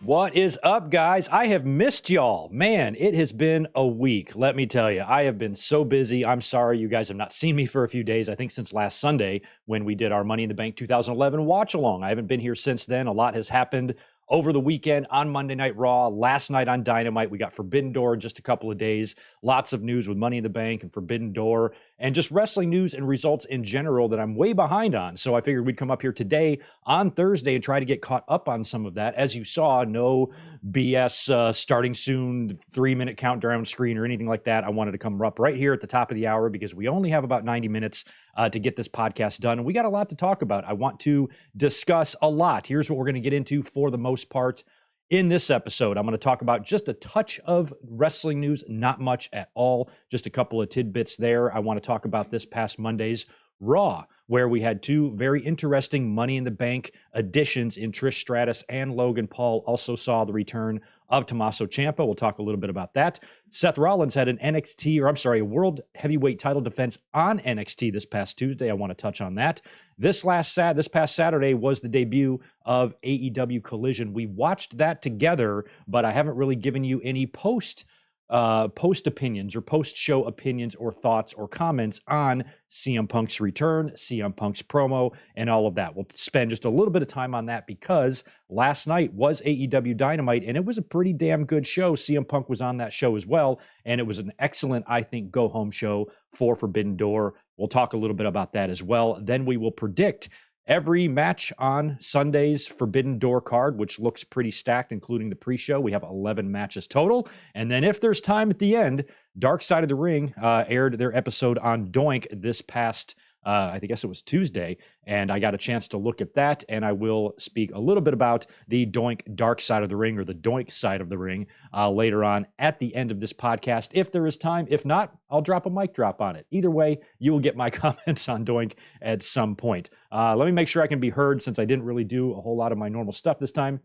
What is up, guys? I have missed y'all. Man, it has been a week. Let me tell you, I have been so busy. I'm sorry you guys have not seen me for a few days. I think since last Sunday when we did our Money in the Bank 2011 watch along. I haven't been here since then. A lot has happened over the weekend on Monday Night Raw, last night on Dynamite. We got Forbidden Door in just a couple of days. Lots of news with Money in the Bank and Forbidden Door and just wrestling news and results in general that I'm way behind on. So I figured we'd come up here today on Thursday and try to get caught up on some of that. As you saw, no BS starting soon, 3-minute countdown screen or anything like that. I wanted to come up right here at the top of the hour because we only have about 90 minutes to get this podcast done. And we got a lot to talk about. I want to discuss a lot. Here's what we're going to get into for the most part in this episode. I'm going to talk about just a touch of wrestling news, not much at all, just a couple of tidbits there. I want to talk about this past Monday's Raw, where we had two very interesting Money in the Bank additions in Trish Stratus and Logan Paul. Also saw the return of Tommaso Ciampa. We'll talk a little bit about that. Seth Rollins had a World Heavyweight title defense on NXT this past Tuesday. I want to touch on that. This past Saturday was the debut of AEW Collision. We watched that together, but I haven't really given you any post opinions or post-show opinions or thoughts or comments on CM Punk's return, CM Punk's promo, and all of that. We'll spend just a little bit of time on that because last night was AEW Dynamite, and it was a pretty damn good show. CM Punk was on that show as well, and it was an excellent, I think, go-home show for Forbidden Door. We'll talk a little bit about that as well. Then we will predict every match on Sunday's Forbidden Door card, which looks pretty stacked, including the pre-show. We have 11 matches total. And then if there's time at the end, Dark Side of the Ring aired their episode on Doink this past, I guess it was Tuesday, and I got a chance to look at that, and I will speak a little bit about the Doink Dark Side of the Ring or the Doink Side of the Ring later on at the end of this podcast, if there is time. If not, I'll drop a mic drop on it. Either way, you will get my comments on Doink at some point. Let me make sure I can be heard since I didn't really do a whole lot of my normal stuff this time.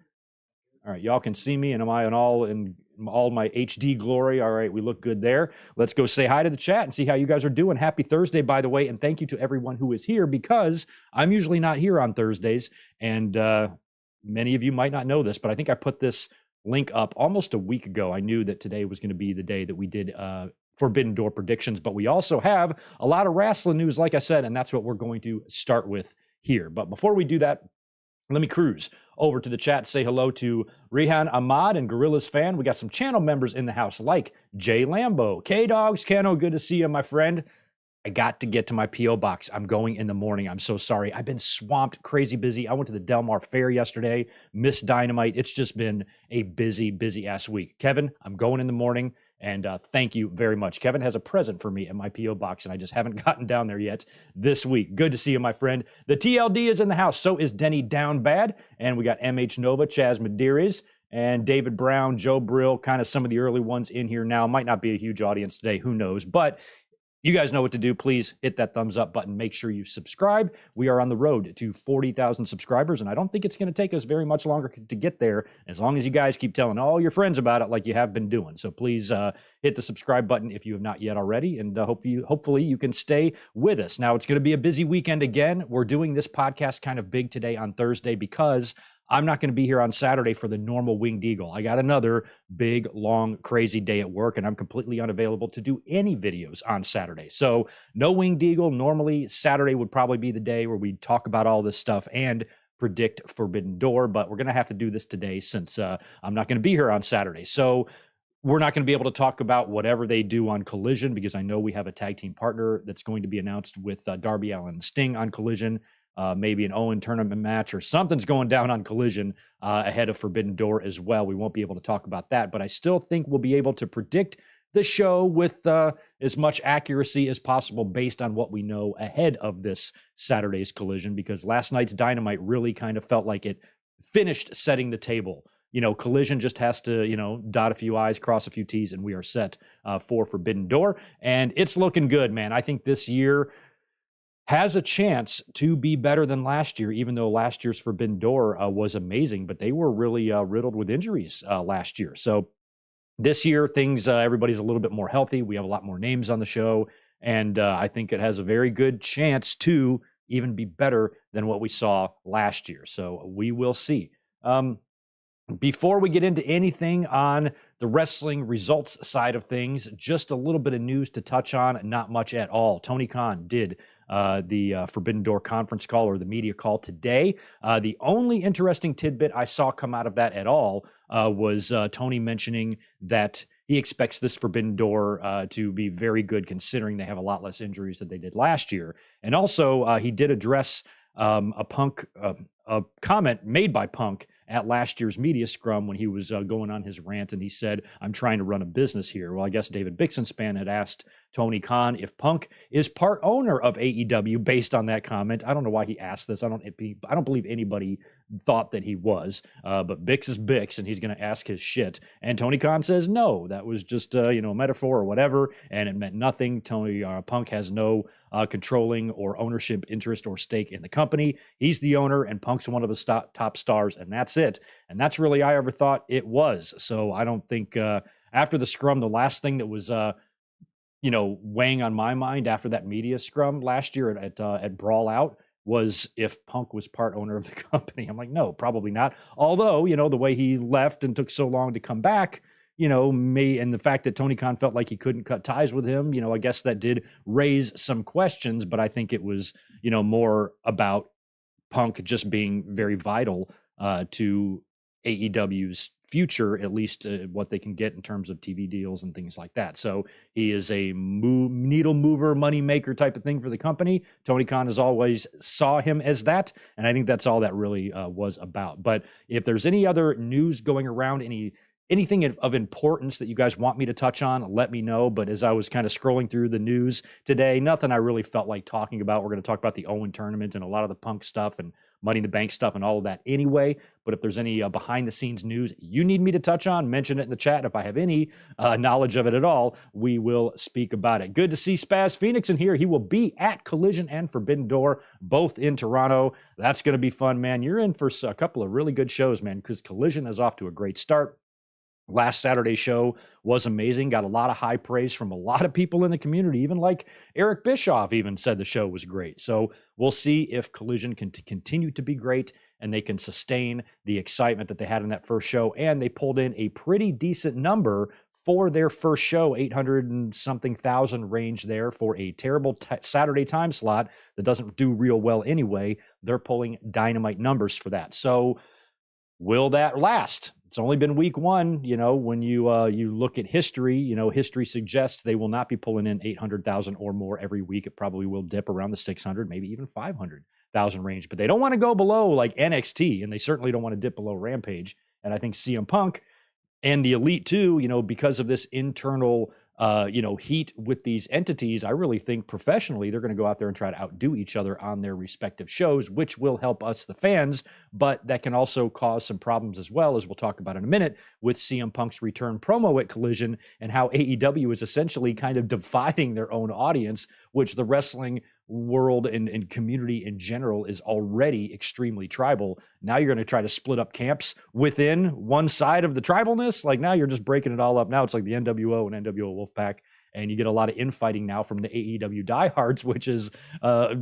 All right, y'all can see me, and am I in all my HD glory? All right, we look good there. Let's go say hi to the chat and see how you guys are doing. Happy Thursday, by the way, and thank you to everyone who is here because I'm usually not here on Thursdays, and many of you might not know this, but I think I put this link up almost a week ago. I knew that today was going to be the day that we did Forbidden Door predictions, but we also have a lot of wrestling news, like I said, and that's what we're going to start with here. But before we do that, let me cruise over to the chat, say hello to Rehan Ahmad and Gorillas Fan. We got some channel members in the house like Jay Lambo, K-Dogs, Keno, good to see you, my friend. I got to get to my P.O. box. I'm going in the morning. I'm so sorry. I've been swamped, crazy busy. I went to the Del Mar Fair yesterday, missed Dynamite. It's just been a busy, busy-ass week. Kevin, I'm going in the morning, and thank you very much. Kevin has a present for me in my P.O. box, and I just haven't gotten down there yet this week. Good to see you, my friend. The TLD is in the house. So is Denny Down Bad, and we got MH Nova, Chaz Medeiros, and David Brown, Joe Brill, kind of some of the early ones in here now. Might not be a huge audience today. Who knows? But you guys know what to do. Please hit that thumbs up button. Make sure you subscribe. We are on the road to 40,000 subscribers, and I don't think it's going to take us very much longer to get there as long as you guys keep telling all your friends about it like you have been doing. So please hit the subscribe button if you have not yet already, and hopefully you can stay with us. Now, it's going to be a busy weekend again. We're doing this podcast kind of big today on Thursday because I'm not going to be here on Saturday for the normal Winged Eagle. I got another big, long, crazy day at work, and I'm completely unavailable to do any videos on Saturday. So no Winged Eagle. Normally, Saturday would probably be the day where we talk about all this stuff and predict Forbidden Door, but we're going to have to do this today since I'm not going to be here on Saturday. So we're not going to be able to talk about whatever they do on Collision because I know we have a tag team partner that's going to be announced with Darby Allin and Sting on Collision. Maybe an Owen tournament match or something's going down on Collision ahead of Forbidden Door as well. We won't be able to talk about that, but I still think we'll be able to predict the show with as much accuracy as possible based on what we know ahead of this Saturday's Collision, because last night's Dynamite really kind of felt like it finished setting the table. You know, Collision just has to, dot a few I's, cross a few T's, and we are set for Forbidden Door. And it's looking good, man. I think this year has a chance to be better than last year, even though last year's Forbidden Door was amazing, but they were really riddled with injuries last year. So this year, things, everybody's a little bit more healthy. We have a lot more names on the show, and I think it has a very good chance to even be better than what we saw last year. So we will see. Before we get into anything on the wrestling results side of things, just a little bit of news to touch on, not much at all. Tony Khan did the Forbidden Door conference call, or the media call today. The only interesting tidbit I saw come out of that at all was Tony mentioning that he expects this Forbidden Door to be very good, considering they have a lot less injuries than they did last year. And also, he did address a comment made by Punk at last year's media scrum when he was going on his rant, and he said, "I'm trying to run a business here." Well, I guess David Bixenspan had asked Tony Khan if Punk is part owner of AEW based on that comment. I don't know why he asked this. I don't believe anybody thought that he was, but Bix is Bix, and he's going to ask his shit. And Tony Khan says, no, that was just a metaphor or whatever, and it meant nothing. Punk has no controlling or ownership interest or stake in the company. He's the owner, and Punk's one of the top stars, and that's it. And that's really I ever thought it was. So I don't think after the scrum, the last thing that was weighing on my mind after that media scrum last year at Brawl Out was if Punk was part owner of the company. I'm like, no, probably not. Although, the way he left and took so long to come back, and the fact that Tony Khan felt like he couldn't cut ties with him, I guess that did raise some questions, but I think it was, more about Punk just being very vital to AEW's future, at least what they can get in terms of TV deals and things like that. So he is a needle mover, money maker type of thing for the company. Tony Khan has always saw him as that, and I think that's all that really was about. But if there's any other news going around, anything of importance that you guys want me to touch on, let me know. But as I was kind of scrolling through the news today, nothing I really felt like talking about. We're going to talk about the Owen tournament and a lot of the Punk stuff and Money in the Bank stuff and all of that anyway. But if there's any behind the scenes news you need me to touch on, mention it in the chat. If I have any knowledge of it at all, we will speak about it. Good to see Spaz Phoenix in here. He will be at Collision and Forbidden Door, both in Toronto. That's going to be fun, man. You're in for a couple of really good shows, man, because Collision is off to a great start. Last Saturday's show was amazing. Got a lot of high praise from a lot of people in the community. Even like Eric Bischoff even said the show was great. So we'll see if Collision can continue to be great and they can sustain the excitement that they had in that first show. And they pulled in a pretty decent number for their first show, 800 and something thousand range there for a terrible Saturday time slot that doesn't do real well anyway. They're pulling Dynamite numbers for that. So will that last? It's only been week one. When you look at history, history suggests they will not be pulling in 800,000 or more every week. It probably will dip around the 600, maybe even 500,000 range. But they don't want to go below like NXT, and they certainly don't want to dip below Rampage. And I think CM Punk and the Elite too, because of this internal heat with these entities, I really think professionally they're going to go out there and try to outdo each other on their respective shows, which will help us, the fans, but that can also cause some problems as well, as we'll talk about in a minute, with CM Punk's return promo at Collision and how AEW is essentially kind of dividing their own audience, which the wrestling world and community in general is already extremely tribal. Now you're going to try to split up camps within one side of the tribalness. Like now you're just breaking it all up. Now it's like the NWO and NWO Wolfpack, and you get a lot of infighting now from the AEW diehards, which is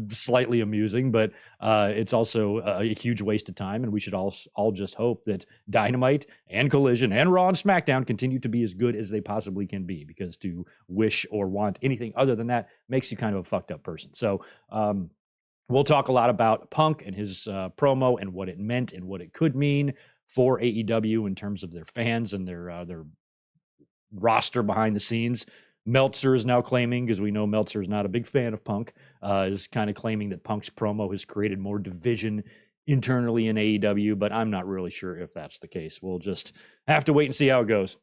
slightly amusing, but it's also a huge waste of time. And we should all just hope that Dynamite and Collision and Raw and SmackDown continue to be as good as they possibly can be, because to wish or want anything other than that makes you kind of a fucked up person. So we'll talk a lot about Punk and his promo and what it meant and what it could mean for AEW in terms of their fans and their roster behind the scenes. Meltzer is now claiming, because we know Meltzer is not a big fan of Punk, is kind of claiming that Punk's promo has created more division internally in AEW, but I'm not really sure if that's the case. We'll just have to wait and see how it goes.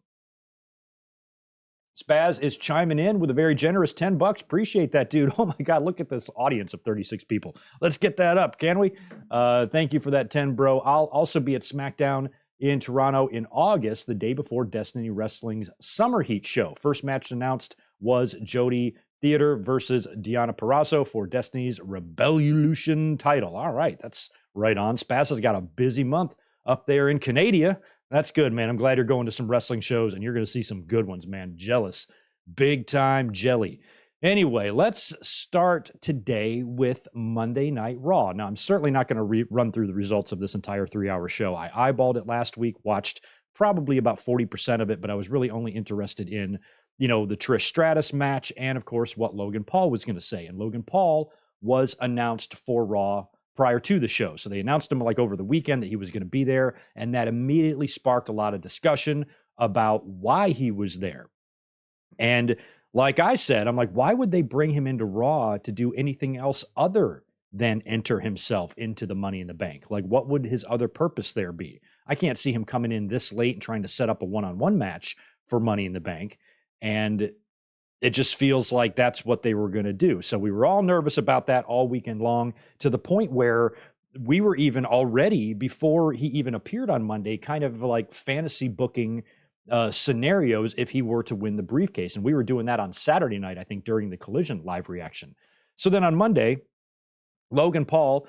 Spaz is chiming in with a very generous $10. Appreciate that, dude. Oh my God, look at this audience of 36 people. Let's get that up, can we? Thank you for that 10, bro. I'll also be at SmackDown in Toronto in August, the day before Destiny Wrestling's Summer Heat show. First match announced was Jody Theater versus Deonna Purrazzo for Destiny's Rebellution title. All right, that's right on. Spaz has got a busy month up there in Canada. That's good, man. I'm glad you're going to some wrestling shows, and you're going to see some good ones, man. Jealous. Big time jelly. Anyway, let's start today with Monday Night Raw. Now, I'm certainly not going to run through the results of this entire 3-hour show. I eyeballed it last week, watched probably about 40% of it, but I was really only interested in, the Trish Stratus match and, of course, what Logan Paul was going to say. And Logan Paul was announced for Raw prior to the show. So they announced him like over the weekend that he was going to be there, and that immediately sparked a lot of discussion about why he was there. And like I said, I'm like, why would they bring him into Raw to do anything else other than enter himself into the Money in the Bank? Like, what would his other purpose there be? I can't see him coming in this late and trying to set up a one-on-one match for Money in the Bank. And it just feels like that's what they were going to do. So we were all nervous about that all weekend long, to the point where we were even already, before he even appeared on Monday, kind of like fantasy booking scenarios if he were to win the briefcase. And we were doing that on Saturday night, I think, during the Collision live reaction. So then on Monday, Logan Paul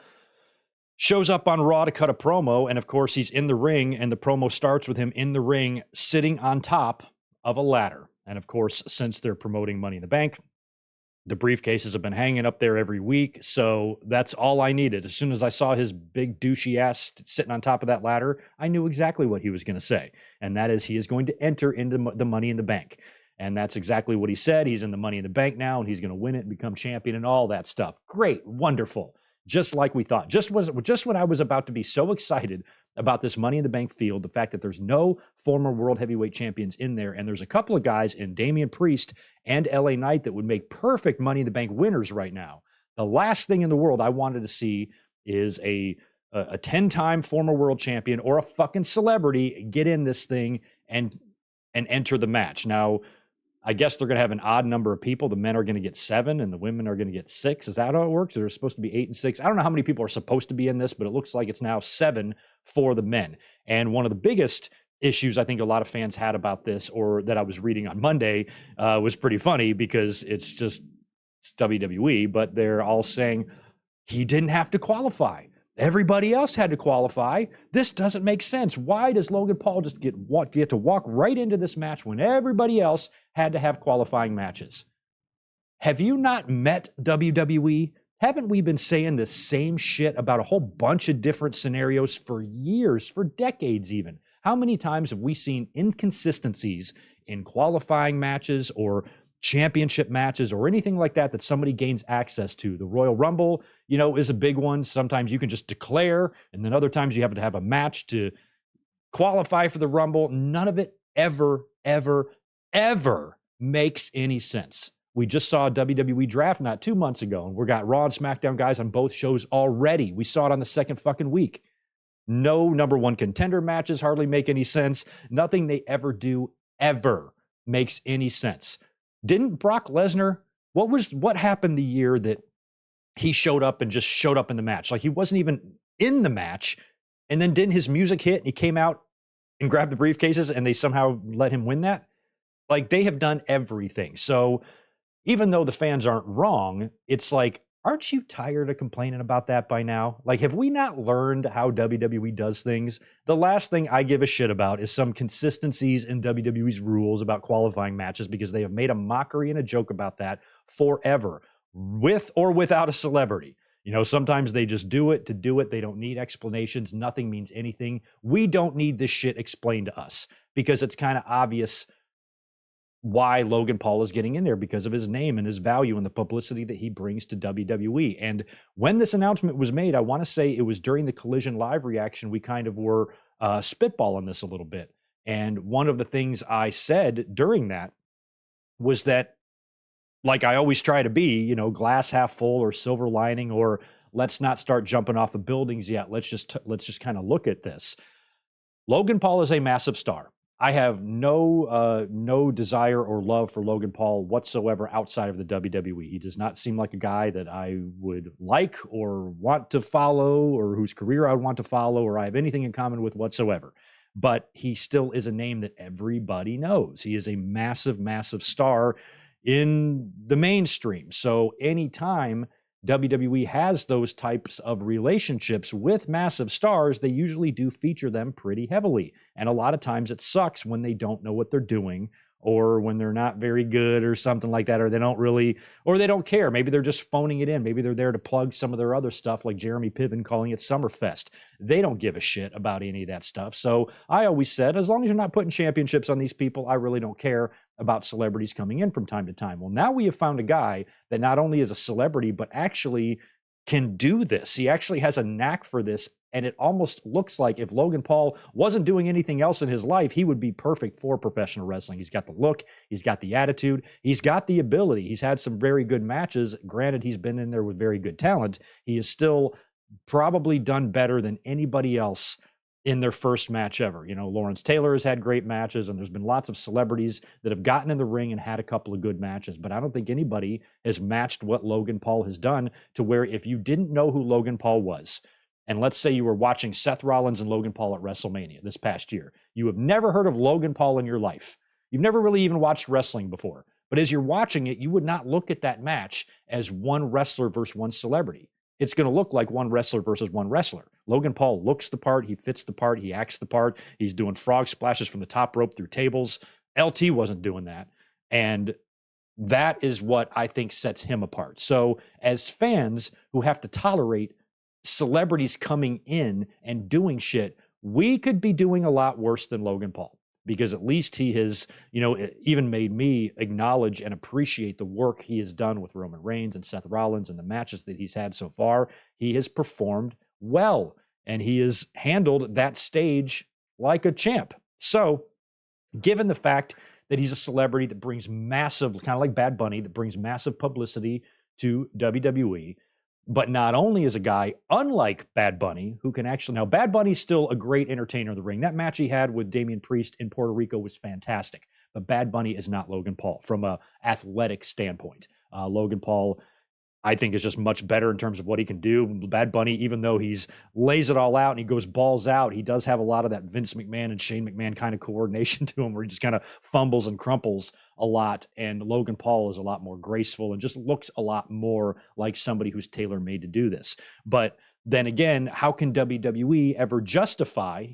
shows up on Raw to cut a promo. And of course, he's in the ring, and the promo starts with him in the ring, sitting on top of a ladder. And of course, since they're promoting Money in the Bank, the briefcases have been hanging up there every week. So that's all I needed. As soon as I saw his big douchey ass sitting on top of that ladder, I knew exactly what he was going to say. And that is, he is going to enter into the Money in the Bank. And that's exactly what he said. He's in the Money in the Bank now, and he's going to win it and become champion and all that stuff. Great. Wonderful. Just like we thought. Just when I was about to be so excited about this Money in the Bank field, the fact that there's no former world heavyweight champions in there, and there's a couple of guys in Damian Priest and LA Knight that would make perfect Money in the Bank winners right now. The last thing in the world I wanted to see is a 10-time former world champion or a fucking celebrity get in this thing and enter the match. Now, I guess they're going to have an odd number of people. The men are going to get 7 and the women are going to get 6. Is that how it works? There's supposed to be 8 and 6. I don't know how many people are supposed to be in this, but it looks like it's now 7 for the men. And one of the biggest issues I think a lot of fans had about this, or that I was reading on Monday, was pretty funny, because it's WWE, but they're all saying he didn't have to qualify. Everybody else had to qualify. This doesn't make sense. Why does Logan Paul just get to walk right into this match when everybody else had to have qualifying matches? Have you not met WWE? Haven't we been saying the same shit about a whole bunch of different scenarios for years, for decades even? How many times have we seen inconsistencies in qualifying matches or championship matches or anything like that somebody gains access to? The Royal Rumble, is a big one. Sometimes you can just declare, and then other times you have to have a match to qualify for the Rumble. None of it ever, ever, ever makes any sense. We just saw a WWE draft not 2 months ago, and we got Raw and SmackDown guys on both shows already. We saw it on the second fucking week. No number one contender matches hardly make any sense. Nothing they ever do ever makes any sense. Didn't Brock Lesnar, what happened the year that he showed up and just showed up in the match? Like, he wasn't even in the match, and then didn't his music hit and he came out and grabbed the briefcases and they somehow let him win that? Like, they have done everything. So even though the fans aren't wrong, it's like, aren't you tired of complaining about that by now? Like, have we not learned how WWE does things? The last thing I give a shit about is some consistencies in WWE's rules about qualifying matches, because they have made a mockery and a joke about that forever, with or without a celebrity. Sometimes they just do it to do it. They don't need explanations. Nothing means anything. We don't need this shit explained to us, because it's kind of obvious why Logan Paul is getting in there, because of his name and his value and the publicity that he brings to WWE. And when this announcement was made, I want to say it was during the Collision live reaction, we kind of were spitballing this a little bit. And one of the things I said during that was that, like I always try to be, glass half full or silver lining, or let's not start jumping off of buildings yet. Let's just kind of look at this. Logan Paul is a massive star. I have no desire or love for Logan Paul whatsoever outside of the WWE. He does not seem like a guy that I would like or want to follow, or whose career I would want to follow, or I have anything in common with whatsoever. But he still is a name that everybody knows. He is a massive, massive star in the mainstream. So anytime WWE has those types of relationships with massive stars, they usually do feature them pretty heavily. And a lot of times it sucks when they don't know what they're doing, or when they're not very good or something like that, or they don't care. Maybe they're just phoning it in. Maybe they're there to plug some of their other stuff, like Jeremy Piven calling it Summerfest. They don't give a shit about any of that stuff. So I always said, as long as you're not putting championships on these people, I really don't care about celebrities coming in from time to time. Well, now we have found a guy that not only is a celebrity, but actually can do this. He actually has a knack for this. And it almost looks like if Logan Paul wasn't doing anything else in his life, he would be perfect for professional wrestling. He's got the look, he's got the attitude, he's got the ability. He's had some very good matches. Granted, he's been in there with very good talent. He is still probably done better than anybody else in their first match ever. Lawrence Taylor has had great matches, and there's been lots of celebrities that have gotten in the ring and had a couple of good matches, but I don't think anybody has matched what Logan Paul has done, to where if you didn't know who Logan Paul was, and let's say you were watching Seth Rollins and Logan Paul at WrestleMania this past year, you have never heard of Logan Paul in your life. You've never really even watched wrestling before, but as you're watching it, you would not look at that match as one wrestler versus one celebrity. It's going to look like one wrestler versus one wrestler. Logan Paul looks the part, he fits the part, he acts the part, he's doing frog splashes from the top rope through tables. LT wasn't doing that. And that is what I think sets him apart. So as fans who have to tolerate celebrities coming in and doing shit, we could be doing a lot worse than Logan Paul, because at least he has, even made me acknowledge and appreciate the work he has done with Roman Reigns and Seth Rollins and the matches that he's had so far. He has performed well, and he has handled that stage like a champ. So given the fact that he's a celebrity that brings massive, kind of like Bad Bunny, that brings massive publicity to WWE, but not only is a guy unlike Bad Bunny, who can actually, now Bad Bunny's still a great entertainer in the ring. That match he had with Damian Priest in Puerto Rico was fantastic, but Bad Bunny is not Logan Paul from a athletic standpoint. Logan Paul, I think, is just much better in terms of what he can do. Bad Bunny, even though he's lays it all out and he goes balls out, he does have a lot of that Vince McMahon and Shane McMahon kind of coordination to him, where he just kind of fumbles and crumples a lot. And Logan Paul is a lot more graceful and just looks a lot more like somebody who's tailor-made to do this. But then again, how can WWE ever justify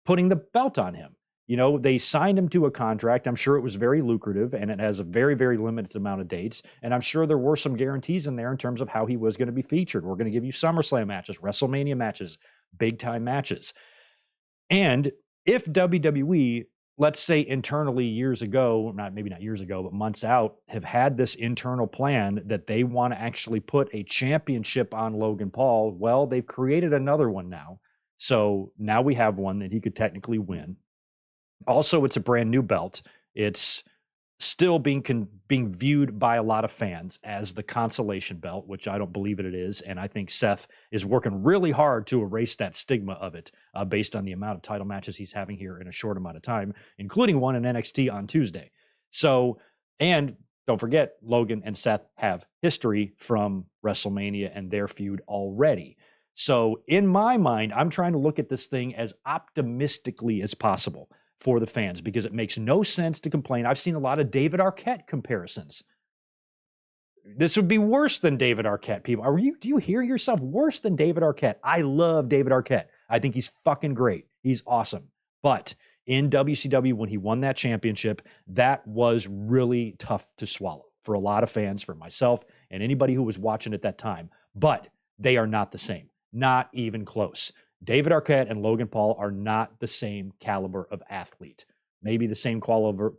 putting the belt on him? They signed him to a contract. I'm sure it was very lucrative, and it has a very, very limited amount of dates. And I'm sure there were some guarantees in there in terms of how he was going to be featured. We're going to give you SummerSlam matches, WrestleMania matches, big time matches. And if WWE, let's say internally years ago, maybe not years ago, but months out, have had this internal plan that they want to actually put a championship on Logan Paul, well, they've created another one now. So now we have one that he could technically win. Also, it's a brand new belt. It's still being viewed by a lot of fans as the consolation belt, which I don't believe it is. And I think Seth is working really hard to erase that stigma of it based on the amount of title matches he's having here in a short amount of time, including one in NXT on Tuesday. So, and don't forget, Logan and Seth have history from WrestleMania and their feud already. So in my mind, I'm trying to look at this thing as optimistically as possible for the fans, because it makes no sense to complain. I've seen a lot of David Arquette comparisons. This would be worse than David Arquette, people. Do you hear yourself? Worse than David Arquette. I love David Arquette. I think he's fucking great. He's awesome. But in WCW, when he won that championship, that was really tough to swallow for a lot of fans, for myself, and anybody who was watching at that time. But they are not the same. Not even close. David Arquette and Logan Paul are not the same caliber of athlete. Maybe the same caliber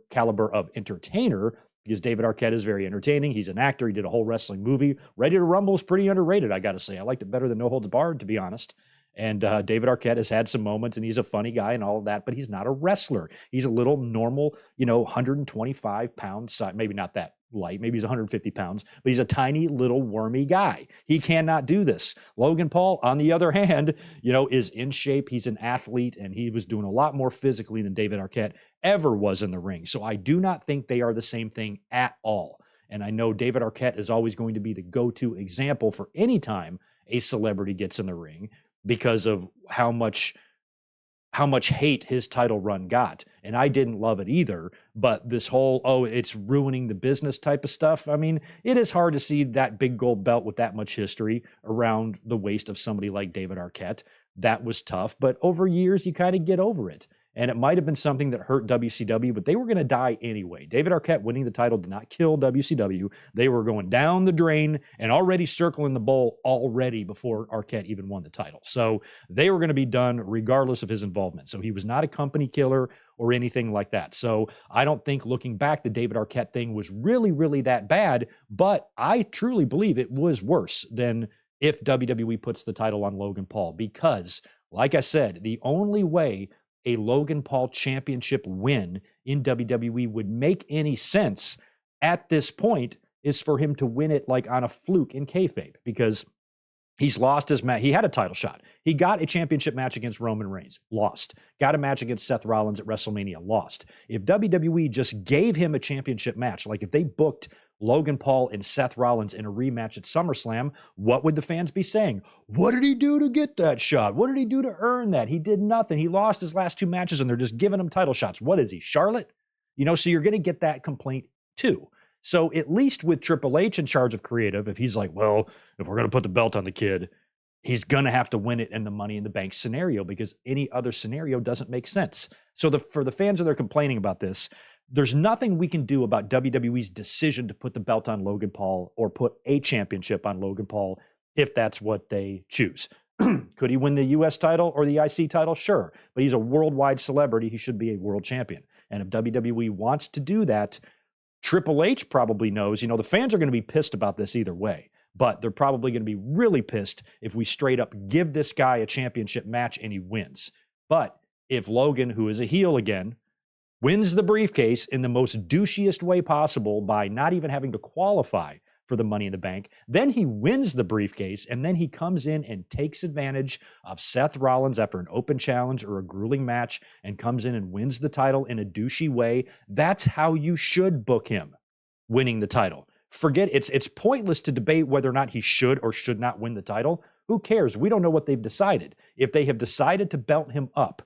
of entertainer, because David Arquette is very entertaining. He's an actor. He did a whole wrestling movie. Ready to Rumble was pretty underrated, I got to say. I liked it better than No Holds Barred, to be honest. And David Arquette has had some moments, and he's a funny guy and all of that, but he's not a wrestler. He's a little normal, 125 pounds, maybe not that light, maybe he's 150 pounds, but he's a tiny little wormy guy. He cannot do this. Logan Paul, on the other hand, is in shape. He's an athlete, and he was doing a lot more physically than David Arquette ever was in the ring. So I do not think they are the same thing at all. And I know David Arquette is always going to be the go-to example for any time a celebrity gets in the ring, because of how much hate his title run got. And I didn't love it either, but this whole, it's ruining the business type of stuff. I mean, it is hard to see that big gold belt with that much history around the waist of somebody like David Arquette. That was tough, but over years, you kind of get over it. and it might have been something that hurt WCW, but they were going to die anyway. David Arquette winning the title did not kill WCW. They were going down the drain and already circling the bowl already before Arquette even won the title. So they were going to be done regardless of his involvement. So he was not a company killer or anything like that. So I don't think, looking back, the David Arquette thing was really, really that bad, but I truly believe it was worse than if WWE puts the title on Logan Paul, because, like I said, the only way a Logan Paul championship win in WWE would make any sense at this point is for him to win it like on a fluke in kayfabe, because he's lost his match. He had a title shot. He got a championship match against Roman Reigns, lost. Got a match against Seth Rollins at WrestleMania, lost. If WWE just gave him a championship match, like if they booked Logan Paul and Seth Rollins in a rematch at SummerSlam, what would the fans be saying? What did he do to get that shot? What did he do to earn that? He did nothing. He lost his last 2 matches and they're just giving him title shots. What is he, Charlotte? So you're going to get that complaint too. So at least with Triple H in charge of creative, if he's like, well, if we're going to put the belt on the kid, he's going to have to win it in the Money in the Bank scenario, because any other scenario doesn't make sense. So for the fans that are complaining about this, there's nothing we can do about WWE's decision to put the belt on Logan Paul or put a championship on Logan Paul if that's what they choose. Could he win the U.S. title or the IC title? Sure. But he's a worldwide celebrity. He should be a world champion. And if WWE wants to do that, Triple H probably knows, the fans are going to be pissed about this either way, but they're probably going to be really pissed if we straight up give this guy a championship match and he wins. But if Logan, who is a heel again, wins the briefcase in the most douchiest way possible by not even having to qualify for the Money in the Bank, then he wins the briefcase, and then he comes in and takes advantage of Seth Rollins after an open challenge or a grueling match and comes in and wins the title in a douchey way. That's how you should book him, winning the title. Forget it's pointless to debate whether or not he should or should not win the title. Who cares? We don't know what they've decided. If they have decided to belt him up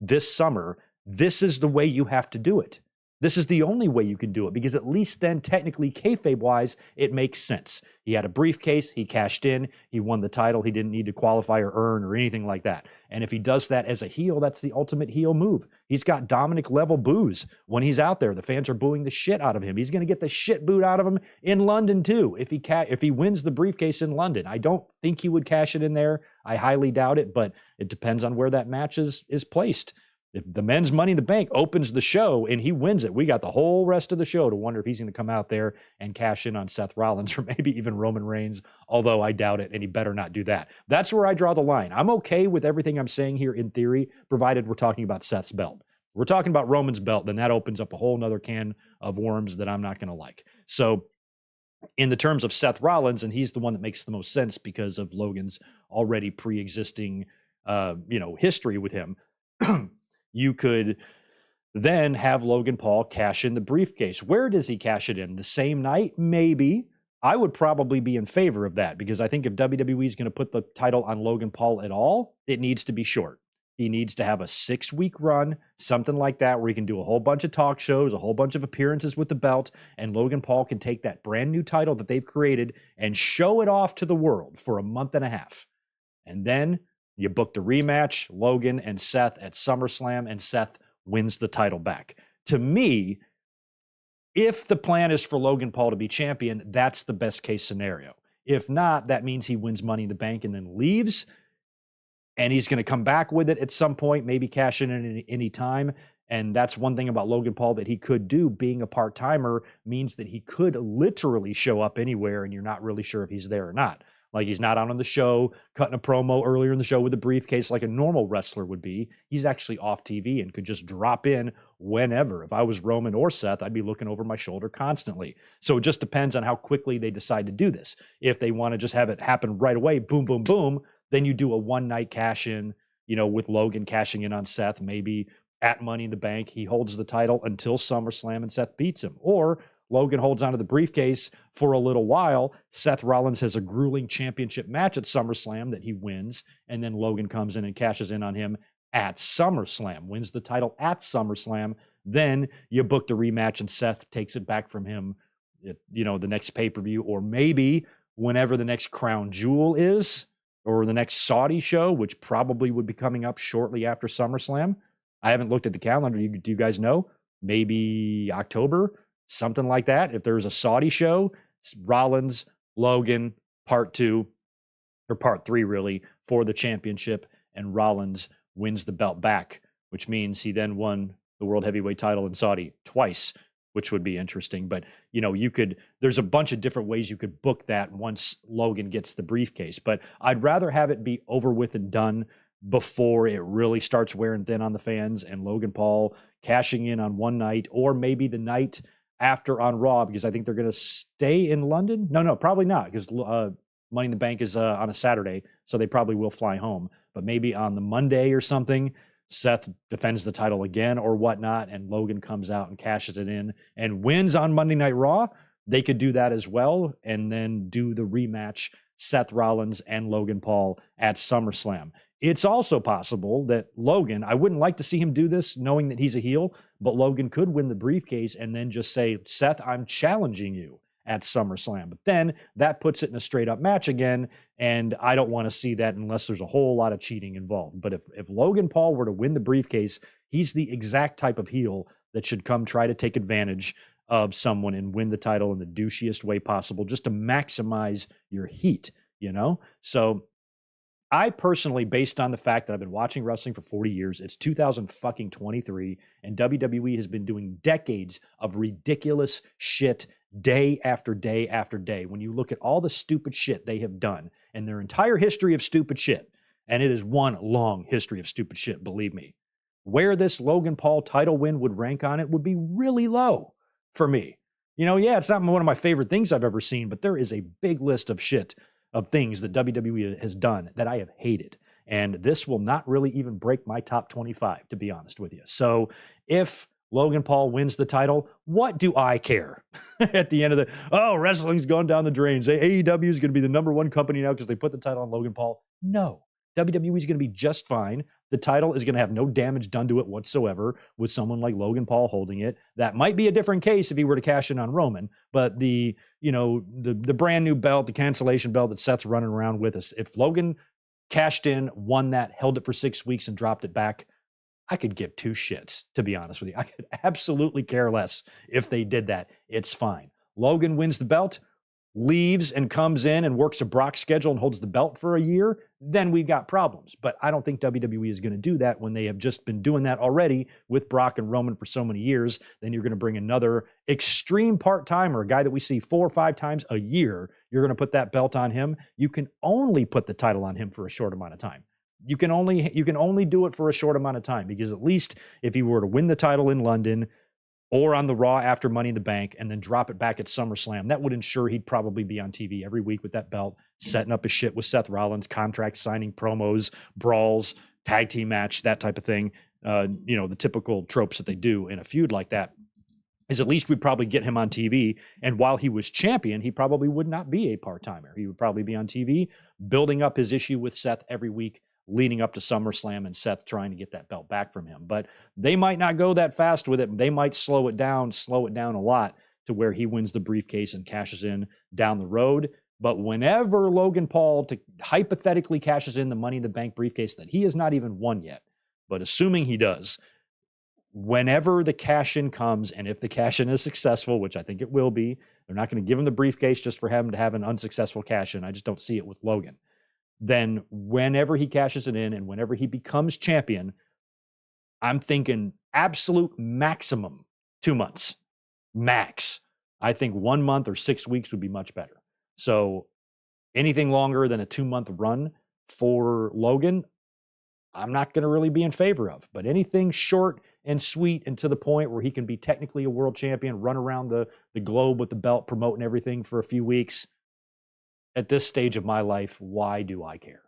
this summer, this is the way you have to do it. This is the only way you can do it, because at least then, technically, kayfabe-wise, it makes sense. He had a briefcase, he cashed in, he won the title, he didn't need to qualify or earn or anything like that. And if he does that as a heel, that's the ultimate heel move. He's got Dominic-level boos when he's out there. The fans are booing the shit out of him. He's going to get the shit booed out of him in London, too, if he wins the briefcase in London. I don't think he would cash it in there. I highly doubt it, but it depends on where that match is placed. If the men's Money in the Bank opens the show and he wins it, we got the whole rest of the show to wonder if he's going to come out there and cash in on Seth Rollins or maybe even Roman Reigns, although I doubt it, and he better not do that. That's where I draw the line. I'm okay with everything I'm saying here in theory, provided we're talking about Seth's belt. We're talking about Roman's belt, then that opens up a whole nother can of worms that I'm not going to like. So in the terms of Seth Rollins, and he's the one that makes the most sense because of Logan's already pre-existing history with him, you could then have Logan Paul cash in the briefcase. Where does he cash it in? The same night? Maybe. I would probably be in favor of that, because I think if WWE is going to put the title on Logan Paul at all, it needs to be short. He needs to have a 6-week run, something like that, where he can do a whole bunch of talk shows, a whole bunch of appearances with the belt, and Logan Paul can take that brand new title that they've created and show it off to the world for a month and a half. And then you book the rematch, Logan and Seth at SummerSlam, and Seth wins the title back. To me, if the plan is for Logan Paul to be champion, that's the best case scenario. If not, that means he wins Money in the Bank and then leaves, and he's going to come back with it at some point, maybe cash in at any time. And that's one thing about Logan Paul that he could do. Being a part-timer means that he could literally show up anywhere, and you're not really sure if he's there or not. Like, he's not out on the show, cutting a promo earlier in the show with a briefcase like a normal wrestler would be. He's actually off TV and could just drop in whenever. If I was Roman or Seth, I'd be looking over my shoulder constantly. So it just depends on how quickly they decide to do this. If they want to just have it happen right away, boom, boom, boom, then you do a one-night cash-in, with Logan cashing in on Seth, maybe at Money in the Bank. He holds the title until SummerSlam and Seth beats him. Or Logan holds onto the briefcase for a little while. Seth Rollins has a grueling championship match at SummerSlam that he wins, and then Logan comes in and cashes in on him at SummerSlam, wins the title at SummerSlam. Then you book the rematch, and Seth takes it back from him at, the next pay-per-view, or maybe whenever the next Crown Jewel is, or the next Saudi show, which probably would be coming up shortly after SummerSlam. I haven't looked at the calendar. Do you guys know? Maybe October, something like that. If there's a Saudi show, Rollins, Logan, part 2, or part 3 really, for the championship, and Rollins wins the belt back, which means he then won the world heavyweight title in Saudi twice, which would be interesting. But, there's a bunch of different ways you could book that once Logan gets the briefcase. But I'd rather have it be over with and done before it really starts wearing thin on the fans and Logan Paul cashing in on one night, or maybe the night after on Raw, because I think they're going to stay in London. No, probably not, because Money in the Bank is on a Saturday, so they probably will fly home. But maybe on the Monday or something, Seth defends the title again or whatnot, and Logan comes out and cashes it in and wins on Monday Night Raw. They could do that as well, and then do the rematch, Seth Rollins and Logan Paul at SummerSlam. It's also possible that Logan, I wouldn't like to see him do this knowing that he's a heel, but Logan could win the briefcase and then just say, Seth, I'm challenging you at SummerSlam. But then that puts it in a straight up match again, and I don't want to see that unless there's a whole lot of cheating involved. But if Logan Paul were to win the briefcase, he's the exact type of heel that should come try to take advantage of someone and win the title in the douchiest way possible, just to maximize your heat, So I personally, based on the fact that I've been watching wrestling for 40 years, it's 2023, and WWE has been doing decades of ridiculous shit day after day after day. When you look at all the stupid shit they have done and their entire history of stupid shit, and it is one long history of stupid shit, believe me, where this Logan Paul title win would rank on it would be really low for me. It's not one of my favorite things I've ever seen, but there is a big list of shit of things that WWE has done that I have hated. And this will not really even break my top 25, to be honest with you. So if Logan Paul wins the title, what do I care? At the end of wrestling's gone down the drains. AEW is going to be the number one company now because they put the title on Logan Paul. No. WWE is going to be just fine. The title is going to have no damage done to it whatsoever with someone like Logan Paul holding it. That might be a different case if he were to cash in on Roman, but the brand new belt, the cancellation belt that Seth's running around with us, if Logan cashed in, won that, held it for 6 weeks and dropped it back, I could give two shits, to be honest with you. I could absolutely care less if they did that. It's fine. Logan wins the belt, leaves and comes in and works a Brock schedule and holds the belt for a year, then we've got problems. But I don't think WWE is going to do that when they have just been doing that already with Brock and Roman for so many years. Then you're going to bring another extreme part-timer, a guy that we see 4 or 5 times a year. You're going to put that belt on him. You can only put the title on him for a short amount of time. You can only do it for a short amount of time, because at least if he were to win the title in London or on the Raw after Money in the Bank and then drop it back at SummerSlam, that would ensure he'd probably be on TV every week with that belt, setting up his shit with Seth Rollins, contract signing, promos, brawls, tag team match, that type of thing. The typical tropes that they do in a feud like that, is at least we'd probably get him on TV. And while he was champion, he probably would not be a part-timer. He would probably be on TV, building up his issue with Seth every week, leading up to SummerSlam and Seth trying to get that belt back from him. But they might not go that fast with it. They might slow it down a lot to where he wins the briefcase and cashes in down the road. But whenever Logan Paul hypothetically cashes in the Money in the Bank briefcase that he has not even won yet, but assuming he does, whenever the cash-in comes, and if the cash-in is successful, which I think it will be, they're not going to give him the briefcase just for him to have an unsuccessful cash-in. I just don't see it with Logan. Then whenever he cashes it in and whenever he becomes champion, I'm thinking absolute maximum 2 months, max. I think 1 month or 6 weeks would be much better. So anything longer than a 2-month run for Logan, I'm not going to really be in favor of. But anything short and sweet and to the point where he can be technically a world champion, run around the globe with the belt, promoting everything for a few weeks, at this stage of my life, why do I care?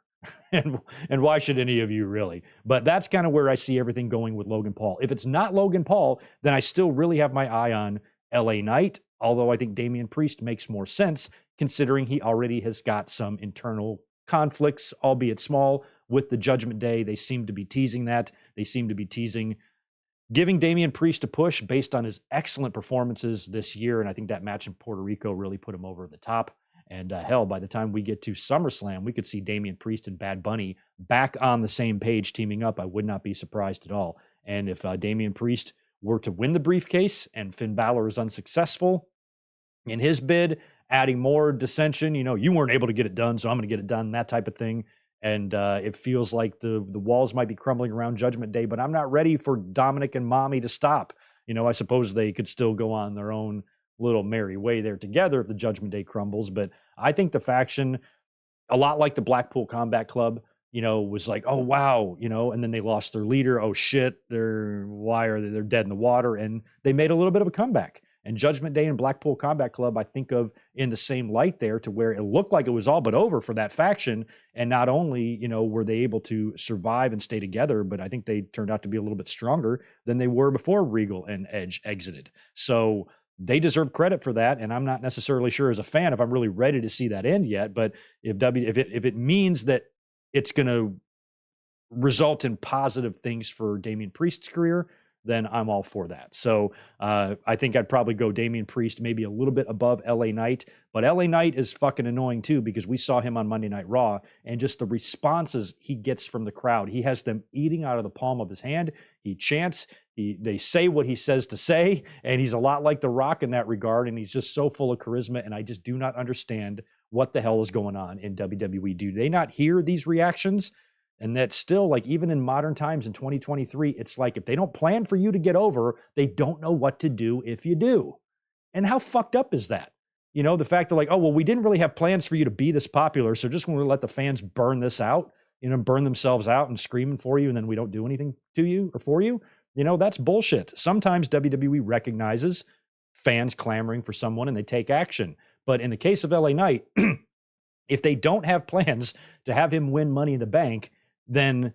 and why should any of you really? But that's kind of where I see everything going with Logan Paul. If it's not Logan Paul, then I still really have my eye on LA Knight, although I think Damian Priest makes more sense considering he already has got some internal conflicts, albeit small, with the Judgment Day. They seem to be teasing that. They seem to be teasing giving Damian Priest a push based on his excellent performances this year, and I think that match in Puerto Rico really put him over the top. And hell, by the time we get to SummerSlam, we could see Damian Priest and Bad Bunny back on the same page teaming up. I would not be surprised at all. And if Damian Priest were to win the briefcase and Finn Balor is unsuccessful in his bid, adding more dissension, you weren't able to get it done, so I'm going to get it done, that type of thing. And it feels like the walls might be crumbling around Judgment Day, but I'm not ready for Dominic and Mommy to stop. I suppose they could still go on their own little merry way there together if the Judgment Day crumbles. But I think the faction, a lot like the Blackpool Combat Club, was like, oh, wow, and then they lost their leader. Oh, shit, they're dead in the water. And they made a little bit of a comeback. And Judgment Day and Blackpool Combat Club, I think of in the same light there, to where it looked like it was all but over for that faction. And not only, were they able to survive and stay together, but I think they turned out to be a little bit stronger than they were before Regal and Edge exited. So they deserve credit for that. And I'm not necessarily sure as a fan if I'm really ready to see that end yet. But if it means that it's going to result in positive things for Damian Priest's career, then I'm all for that. So I think I'd probably go Damian Priest maybe a little bit above LA Knight, but LA Knight is fucking annoying too, because we saw him on Monday Night Raw and just the responses he gets from the crowd. He has them eating out of the palm of his hand. He chants, they say what he says to say, and he's a lot like The Rock in that regard, and he's just so full of charisma, and I just do not understand what the hell is going on in WWE. Do they not hear these reactions? And that's still, like, even in modern times in 2023, it's like if they don't plan for you to get over, they don't know what to do if you do. And how fucked up is that? The fact that, like, oh, well, we didn't really have plans for you to be this popular, so just want to let the fans burn this out, burn themselves out and screaming for you, and then we don't do anything to you or for you. That's bullshit. Sometimes WWE recognizes fans clamoring for someone and they take action. But in the case of LA Knight, if they don't have plans to have him win Money in the Bank, then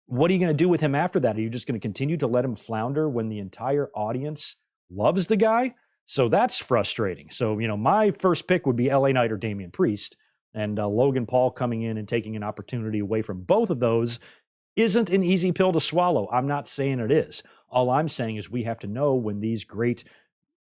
what are you going to do with him after that? Are you just going to continue to let him flounder when the entire audience loves the guy? So that's frustrating. So, my first pick would be LA Knight or Damian Priest, and Logan Paul coming in and taking an opportunity away from both of those isn't an easy pill to swallow. I'm not saying it is. All I'm saying is we have to know when these great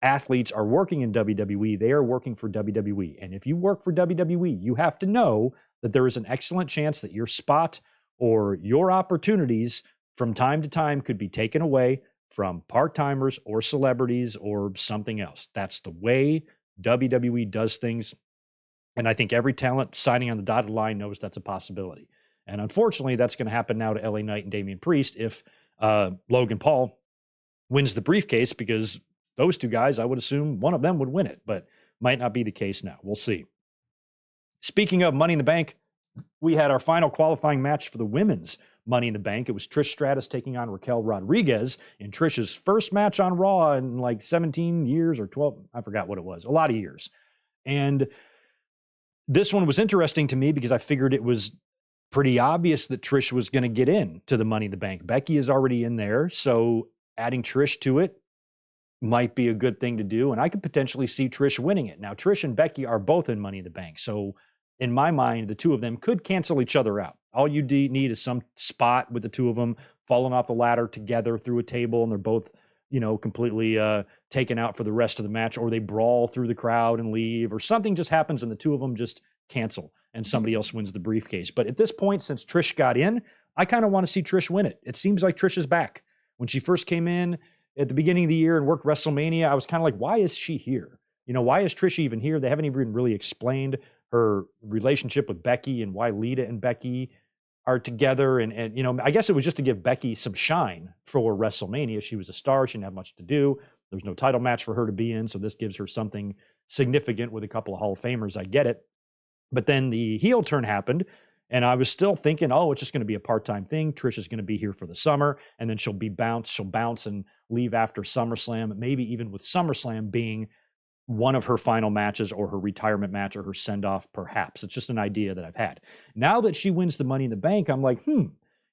athletes are working in WWE, they are working for WWE. And if you work for WWE, you have to know that there is an excellent chance that your spot or your opportunities from time to time could be taken away from part-timers or celebrities or something else. That's the way WWE does things. And I think every talent signing on the dotted line knows that's a possibility. And unfortunately, that's going to happen now to LA Knight and Damian Priest if Logan Paul wins the briefcase, because those two guys, I would assume one of them would win it, but might not be the case now. We'll see. Speaking of Money in the Bank, we had our final qualifying match for the women's Money in the Bank. It was Trish Stratus taking on Raquel Rodriguez in Trish's first match on Raw in like 17 years or 12. I forgot what it was. A lot of years. And this one was interesting to me because I figured it was pretty obvious that Trish was going to get in to the Money in the Bank. Becky is already in there, so adding Trish to it might be a good thing to do, and I could potentially see Trish winning it. Now, Trish and Becky are both in Money in the Bank, so in my mind, the two of them could cancel each other out. All you need is some spot with the two of them falling off the ladder together through a table, and they're both, completely taken out for the rest of the match, or they brawl through the crowd and leave, or something just happens and the two of them just cancel and somebody else wins the briefcase. But at this point, since Trish got in, I kind of want to see Trish win it. It seems like Trish is back. When she first came in at the beginning of the year and worked WrestleMania, I was kind of like, why is she here? Why is Trish even here? They haven't even really explained her relationship with Becky and why Lita and Becky are together. And I guess it was just to give Becky some shine for WrestleMania. She was a star. She didn't have much to do. There's no title match for her to be in. So this gives her something significant with a couple of Hall of Famers. I get it. But then the heel turn happened, and I was still thinking, oh, it's just going to be a part-time thing. Trish is going to be here for the summer, and then she'll bounce and leave after SummerSlam, maybe even with SummerSlam being one of her final matches or her retirement match or her send-off, perhaps. It's just an idea that I've had. Now that she wins the Money in the Bank, I'm like,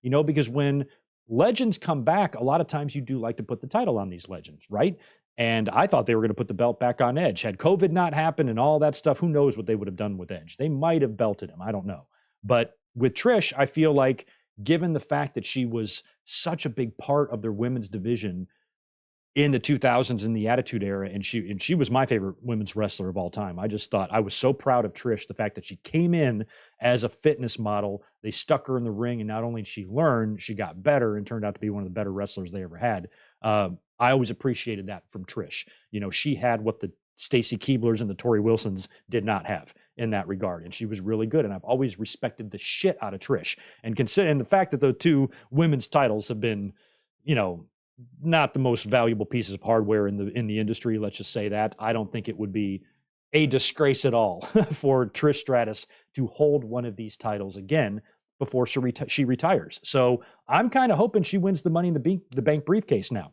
because when legends come back, a lot of times you do like to put the title on these legends, right? And I thought they were going to put the belt back on Edge. Had COVID not happened and all that stuff, who knows what they would have done with Edge. They might have belted him. I don't know. But with Trish, I feel like, given the fact that she was such a big part of their women's division in the 2000s in the Attitude Era, and she was my favorite women's wrestler of all time. I just thought I was so proud of Trish, the fact that she came in as a fitness model. They stuck her in the ring, and not only did she learn, she got better and turned out to be one of the better wrestlers they ever had. I always appreciated that from Trish. You know, she had what the Stacy Keeblers and the Tori Wilsons did not have in that regard, and she was really good. And I've always respected the shit out of Trish. And considering the fact that the two women's titles have been, you know, not the most valuable pieces of hardware in the industry, let's just say that, I don't think it would be a disgrace at all for Trish Stratus to hold one of these titles again before she retires. So I'm kind of hoping she wins the Money in the Bank briefcase now.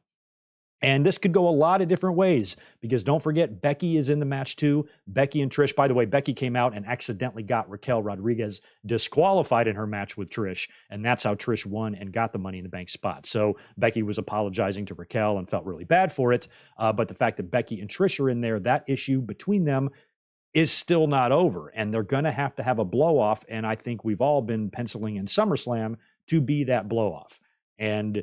And this could go a lot of different ways, because don't forget, Becky is in the match too. Becky and Trish, by the way, Becky came out and accidentally got Raquel Rodriguez disqualified in her match with Trish. And that's how Trish won and got the Money in the Bank spot. So Becky was apologizing to Raquel and felt really bad for it. But the fact that Becky and Trish are in there, that issue between them is still not over. And they're going to have a blow off. And I think we've all been penciling in SummerSlam to be that blow off. And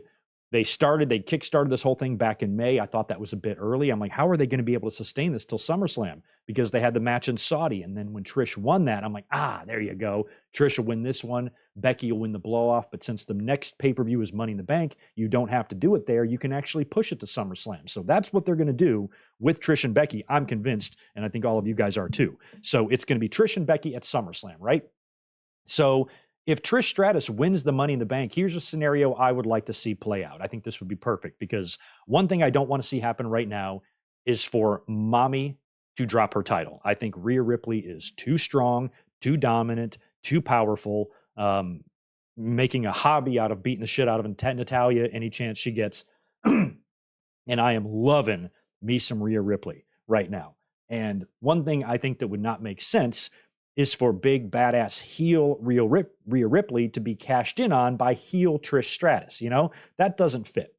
they kickstarted this whole thing back in May. I thought that was a bit early. I'm like, how are they going to be able to sustain this till SummerSlam? Because they had the match in Saudi. And then when Trish won that, I'm like, there you go. Trish will win this one. Becky will win the blow-off. But since the next pay-per-view is Money in the Bank, you don't have to do it there. You can actually push it to SummerSlam. So that's what they're going to do with Trish and Becky. I'm convinced, and I think all of you guys are too. So it's going to be Trish and Becky at SummerSlam, right? So if Trish Stratus wins the Money in the Bank, here's a scenario I would like to see play out. I think this would be perfect, because one thing I don't want to see happen right now is for Mommy to drop her title. I think Rhea Ripley is too strong, too dominant, too powerful, making a hobby out of beating the shit out of Natalya any chance she gets. And I am loving me some Rhea Ripley right now. And one thing I think that would not make sense is for big badass heel Rhea Ripley to be cashed in on by heel Trish Stratus. You know, that doesn't fit.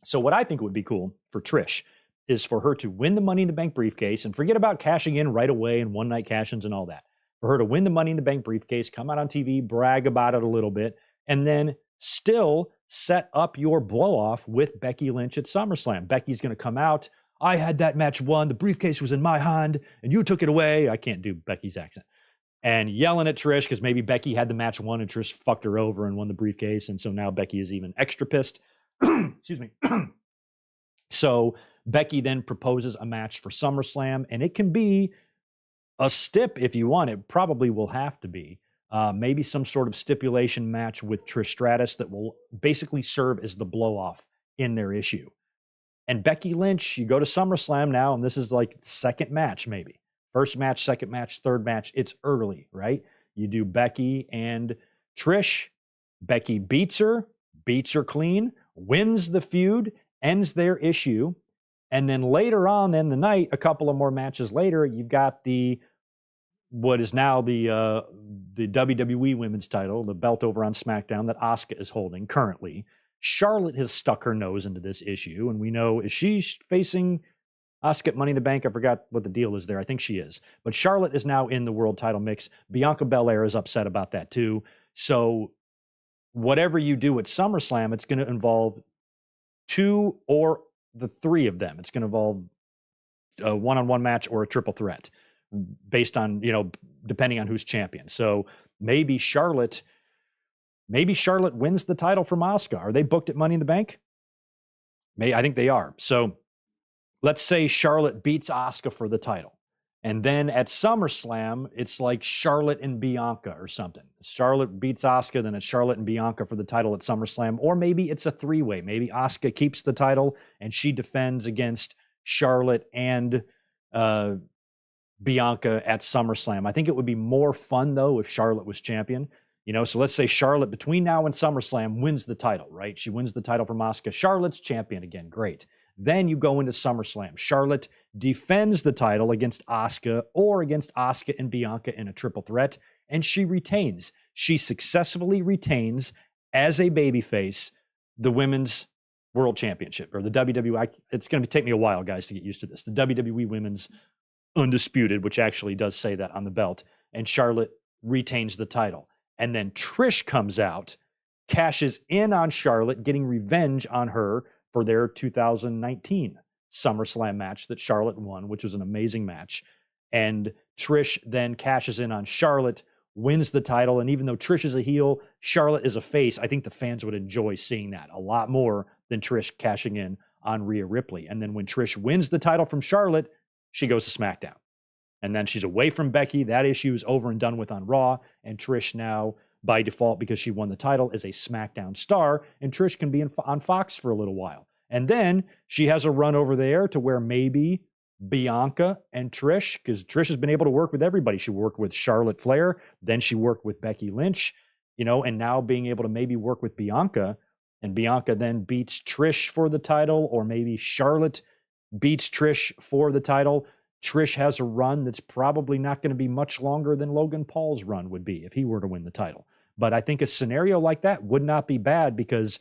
So what I think would be cool for Trish is for her to win the Money in the Bank briefcase, and forget about cashing in right away and one night cash-ins and all that. For her to win the Money in the Bank briefcase, come out on TV, brag about it a little bit, and then still set up your blow-off with Becky Lynch at SummerSlam. Becky's going to come out. I had that match won. The briefcase was in my hand, and you took it away. I can't do Becky's accent. And yelling at Trish because maybe Becky had the match won and Trish fucked her over and won the briefcase. And so now Becky is even extra pissed. Excuse me. So Becky then proposes a match for SummerSlam, and it can be a stip if you want. It probably will have to be. Maybe some sort of stipulation match with Trish Stratus that will basically serve as the blow-off in their issue. And Becky Lynch, you go to SummerSlam now, and this is like second match maybe. First match, second match, third match. It's early, right? You do Becky and Trish. Becky beats her clean, wins the feud, ends their issue. And then later on in the night, a couple of more matches later, you've got what is now the WWE Women's title, the belt over on SmackDown that Asuka is holding currently. Charlotte has stuck her nose into this issue, and we know, is she facing Asuka at Money in the Bank? I forgot what the deal is there. I think she is. But Charlotte is now in the world title mix. Bianca Belair is upset about that too. So whatever you do at SummerSlam, it's going to involve two or the three of them. It's going to involve a one-on-one match or a triple threat based on, depending on who's champion. So maybe Charlotte wins the title from Asuka. Are they booked at Money in the Bank? I think they are. So let's say Charlotte beats Asuka for the title. And then at SummerSlam, it's like Charlotte and Bianca or something. Charlotte beats Asuka, then it's Charlotte and Bianca for the title at SummerSlam. Or maybe it's a three-way. Maybe Asuka keeps the title and she defends against Charlotte and Bianca at SummerSlam. I think it would be more fun, though, if Charlotte was champion. So let's say Charlotte between now and SummerSlam wins the title, right? She wins the title from Asuka. Charlotte's champion again. Great. Then you go into SummerSlam. Charlotte defends the title against Asuka or against Asuka and Bianca in a triple threat, and she retains. She successfully retains as a babyface the Women's World Championship, or the WWE. It's going to take me a while, guys, to get used to this. The WWE Women's Undisputed, which actually does say that on the belt, and Charlotte retains the title. And then Trish comes out cashes in on Charlotte, getting revenge on her for their 2019 SummerSlam match that Charlotte won, which was an amazing match. And Trish then cashes in on Charlotte, wins the title. And even though Trish is a heel, Charlotte is a face, I think the fans would enjoy seeing that a lot more than Trish cashing in on Rhea Ripley. And then when Trish wins the title from Charlotte, she goes to SmackDown. And then she's away from Becky. That issue is over and done with on Raw. And Trish now, by default, because she won the title, is a SmackDown star. And Trish can be on Fox for a little while. And then she has a run over there to where maybe Bianca and Trish, because Trish has been able to work with everybody. She worked with Charlotte Flair. Then she worked with Becky Lynch, and now being able to maybe work with Bianca. And Bianca then beats Trish for the title, or maybe Charlotte beats Trish for the title. Trish has a run that's probably not going to be much longer than Logan Paul's run would be if he were to win the title. But I think a scenario like that would not be bad, because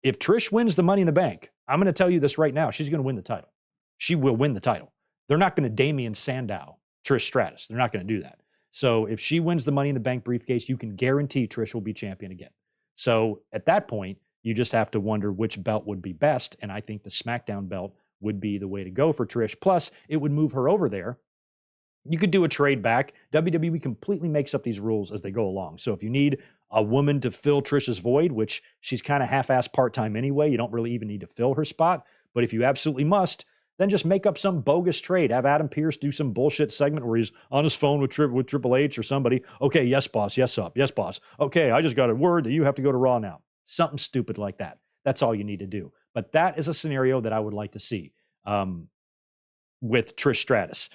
if Trish wins the Money in the Bank, I'm going to tell you this right now, she's going to win the title. She will win the title. They're not going to Damian Sandow Trish Stratus. They're not going to do that. So if she wins the Money in the Bank briefcase, you can guarantee Trish will be champion again. So at that point, you just have to wonder which belt would be best. And I think the SmackDown belt would be the way to go for Trish. Plus, it would move her over there. You could do a trade back. WWE completely makes up these rules as they go along. So if you need a woman to fill Trish's void, which she's kind of half-assed part-time anyway, you don't really even need to fill her spot. But if you absolutely must, then just make up some bogus trade. Have Adam Pearce do some bullshit segment where he's on his phone with Triple H or somebody. Okay, yes, boss. Yes, up. Yes, boss. Okay, I just got a word that you have to go to Raw now. Something stupid like that. That's all you need to do. But that is a scenario that I would like to see with Trish Stratus.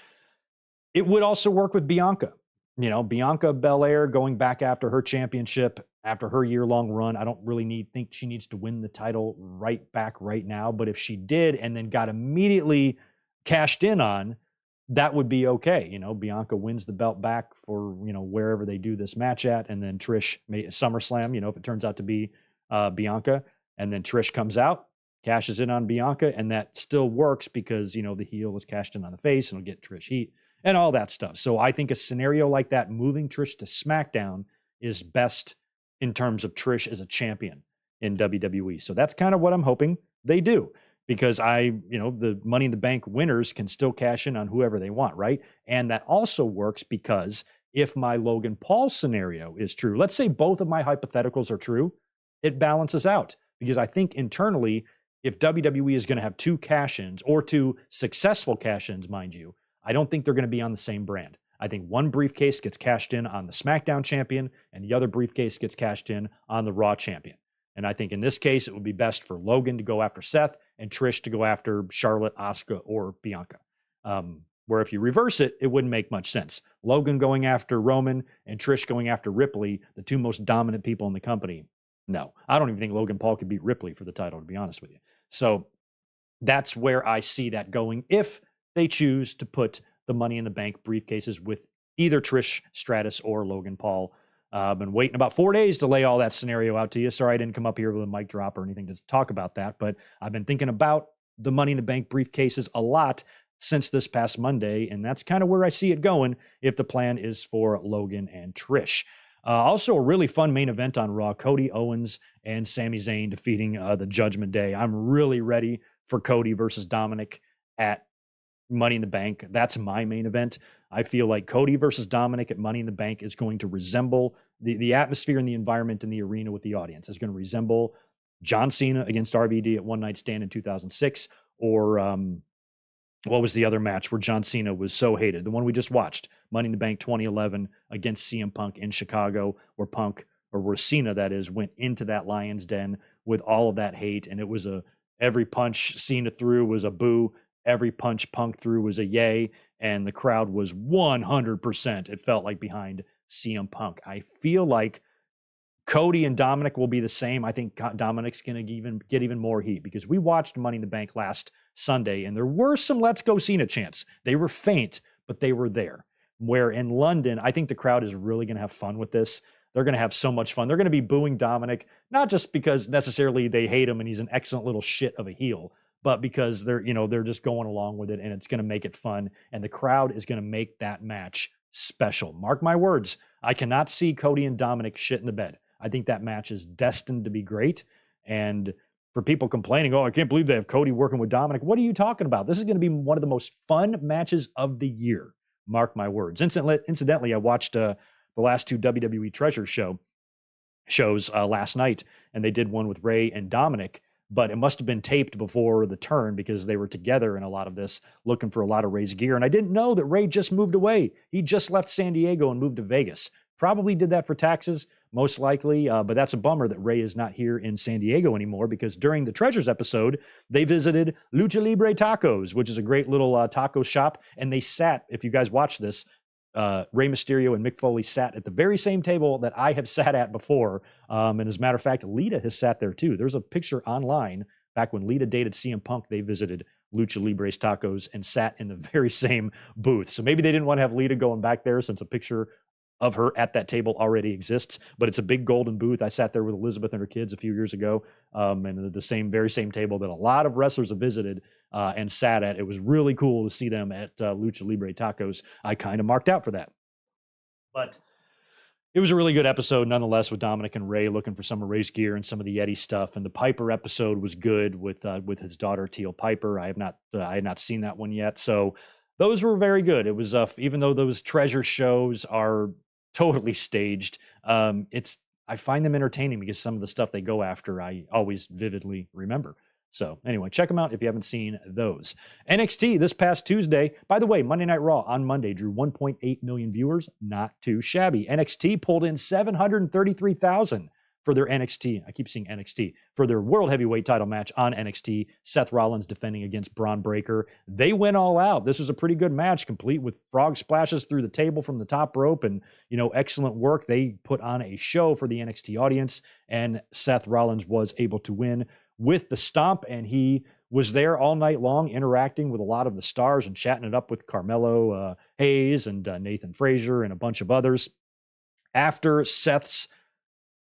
It would also work with Bianca. Bianca Belair going back after her championship, after her year-long run. I don't really think she needs to win the title right back right now. But if she did and then got immediately cashed in on, that would be okay. Bianca wins the belt back for, wherever they do this match at. And then Trish, SummerSlam, if it turns out to be Bianca. And then Trish comes out, cashes in on Bianca. And that still works because, the heel is cashed in on the face and it'll get Trish heat and all that stuff. So I think a scenario like that, moving Trish to SmackDown, is best in terms of Trish as a champion in WWE. So that's kind of what I'm hoping they do, because the Money in the Bank winners can still cash in on whoever they want, right? And that also works because if my Logan Paul scenario is true, let's say both of my hypotheticals are true, it balances out. Because I think internally, if WWE is going to have two cash-ins, or two successful cash-ins, mind you, I don't think they're going to be on the same brand. I think one briefcase gets cashed in on the SmackDown champion, and the other briefcase gets cashed in on the Raw champion. And I think in this case, it would be best for Logan to go after Seth and Trish to go after Charlotte, Asuka, or Bianca. Where if you reverse it, it wouldn't make much sense. Logan going after Roman and Trish going after Ripley, the two most dominant people in the company. No, I don't even think Logan Paul could beat Ripley for the title, to be honest with you. So that's where I see that going if they choose to put the Money in the Bank briefcases with either Trish Stratus or Logan Paul. I've been waiting about 4 days to lay all that scenario out to you. Sorry I didn't come up here with a mic drop or anything to talk about that, but I've been thinking about the Money in the Bank briefcases a lot since this past Monday, and that's kind of where I see it going if the plan is for Logan and Trish. Also, a really fun main event on Raw, Cody Owens and Sami Zayn defeating the Judgment Day. I'm really ready for Cody versus Dominic at Money in the Bank. That's my main event. I feel like Cody versus Dominic at Money in the Bank is going to resemble the atmosphere and the environment in the arena with the audience is going to resemble John Cena against RVD at One Night Stand in 2006, or what was the other match where John Cena was so hated? The one we just watched, Money in the Bank 2011 against CM Punk in Chicago, where Cena, that is, went into that Lion's Den with all of that hate. And it was every punch Cena threw was a boo. Every punch Punk threw was a yay. And the crowd was 100%, it felt like, behind CM Punk. I feel like Cody and Dominic will be the same. I think Dominic's going to get even more heat, because we watched Money in the Bank last Sunday, and there were some Let's Go Cena chants. They were faint, but they were there. Where in London, I think the crowd is really going to have fun with this. They're going to have so much fun. They're going to be booing Dominic, not just because necessarily they hate him and he's an excellent little shit of a heel, but because they're just going along with it, and it's going to make it fun. And the crowd is going to make that match special. Mark my words. I cannot see Cody and Dominic shit in the bed. I think that match is destined to be great. And for people complaining, oh, I can't believe they have Cody working with Dominic. What are you talking about? This is going to be one of the most fun matches of the year. Mark my words. Incidentally, I watched the last two WWE Treasure shows last night, and they did one with Ray and Dominic, but it must have been taped before the turn because they were together in a lot of this, looking for a lot of Ray's gear. And I didn't know that Ray just moved away. He just left San Diego and moved to Vegas. Probably did that for taxes, most likely, but that's a bummer that Ray is not here in San Diego anymore, because during the Treasures episode, they visited Lucha Libre Tacos, which is a great little taco shop, and they sat, if you guys watch this, Rey Mysterio and Mick Foley sat at the very same table that I have sat at before. And as a matter of fact, Lita has sat there too. There's a picture online back when Lita dated CM Punk. They visited Lucha Libre's Tacos and sat in the very same booth. So maybe they didn't want to have Lita going back there since a picture of her at that table already exists, but it's a big golden booth. I sat there with Elizabeth and her kids a few years ago, and the very same table that a lot of wrestlers have visited and sat at. It was really cool to see them at Lucha Libre Tacos. I kind of marked out for that. But it was a really good episode nonetheless, with Dominic and Ray looking for some of Ray's gear and some of the Yeti stuff. And the Piper episode was good with his daughter Teal Piper. I had not seen that one yet, so those were very good. It was even though those Treasure shows are totally staged, I find them entertaining because some of the stuff they go after I always vividly remember. So anyway, check them out if you haven't seen those. NXT this past Tuesday, by the way, Monday Night Raw on Monday drew 1.8 million viewers. Not too shabby. NXT pulled in 733,000 for their NXT. I keep saying NXT for their World Heavyweight title match on NXT. Seth Rollins defending against Braun Breaker. They went all out. This was a pretty good match, complete with frog splashes through the table from the top rope, and excellent work. They put on a show for the NXT audience, and Seth Rollins was able to win with the stomp, and he was there all night long interacting with a lot of the stars and chatting it up with Carmelo Hayes and Nathan Frazier and a bunch of others. After Seth's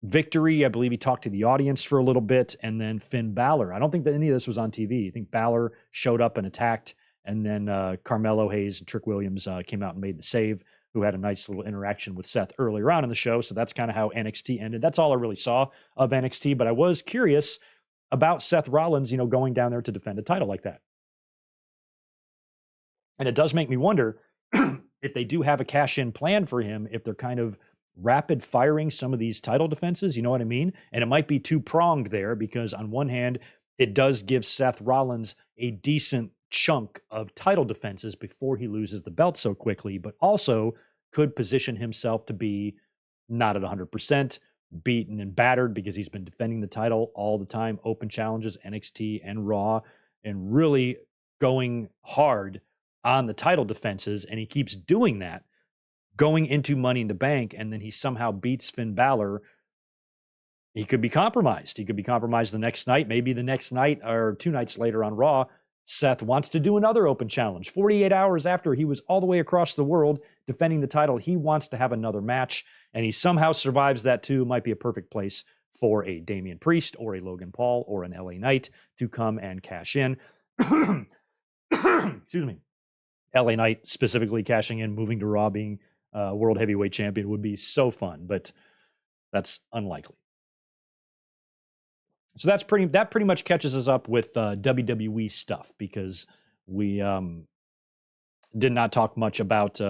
victory, I believe he talked to the audience for a little bit, and then Finn Balor. I don't think that any of this was on TV. I think Balor showed up and attacked, and then Carmelo Hayes and Trick Williams came out and made the save, who had a nice little interaction with Seth earlier on in the show. So that's kind of how NXT ended. That's all I really saw of NXT, but I was curious about Seth Rollins, going down there to defend a title like that. And it does make me wonder if they do have a cash-in plan for him, if they're kind of rapid firing some of these title defenses, you know what I mean? And it might be two-pronged there, because on one hand, it does give Seth Rollins a decent chunk of title defenses before he loses the belt so quickly, but also could position himself to be not at 100%, beaten and battered, because he's been defending the title all the time, open challenges, NXT and Raw, and really going hard on the title defenses. And he keeps doing that going into Money in the Bank, and then he somehow beats Finn Balor. He could be compromised. He could be compromised the next night, maybe the next night or 2 nights later on Raw. Seth wants to do another open challenge. 48 hours after he was all the way across the world defending the title, he wants to have another match, and he somehow survives that too. Might be a perfect place for a Damian Priest or a Logan Paul or an LA Knight to come and cash in. Excuse me. LA Knight specifically cashing in, moving to Raw, being World Heavyweight Champion would be so fun, but that's unlikely. So that pretty much catches us up with WWE stuff, because we did not talk much about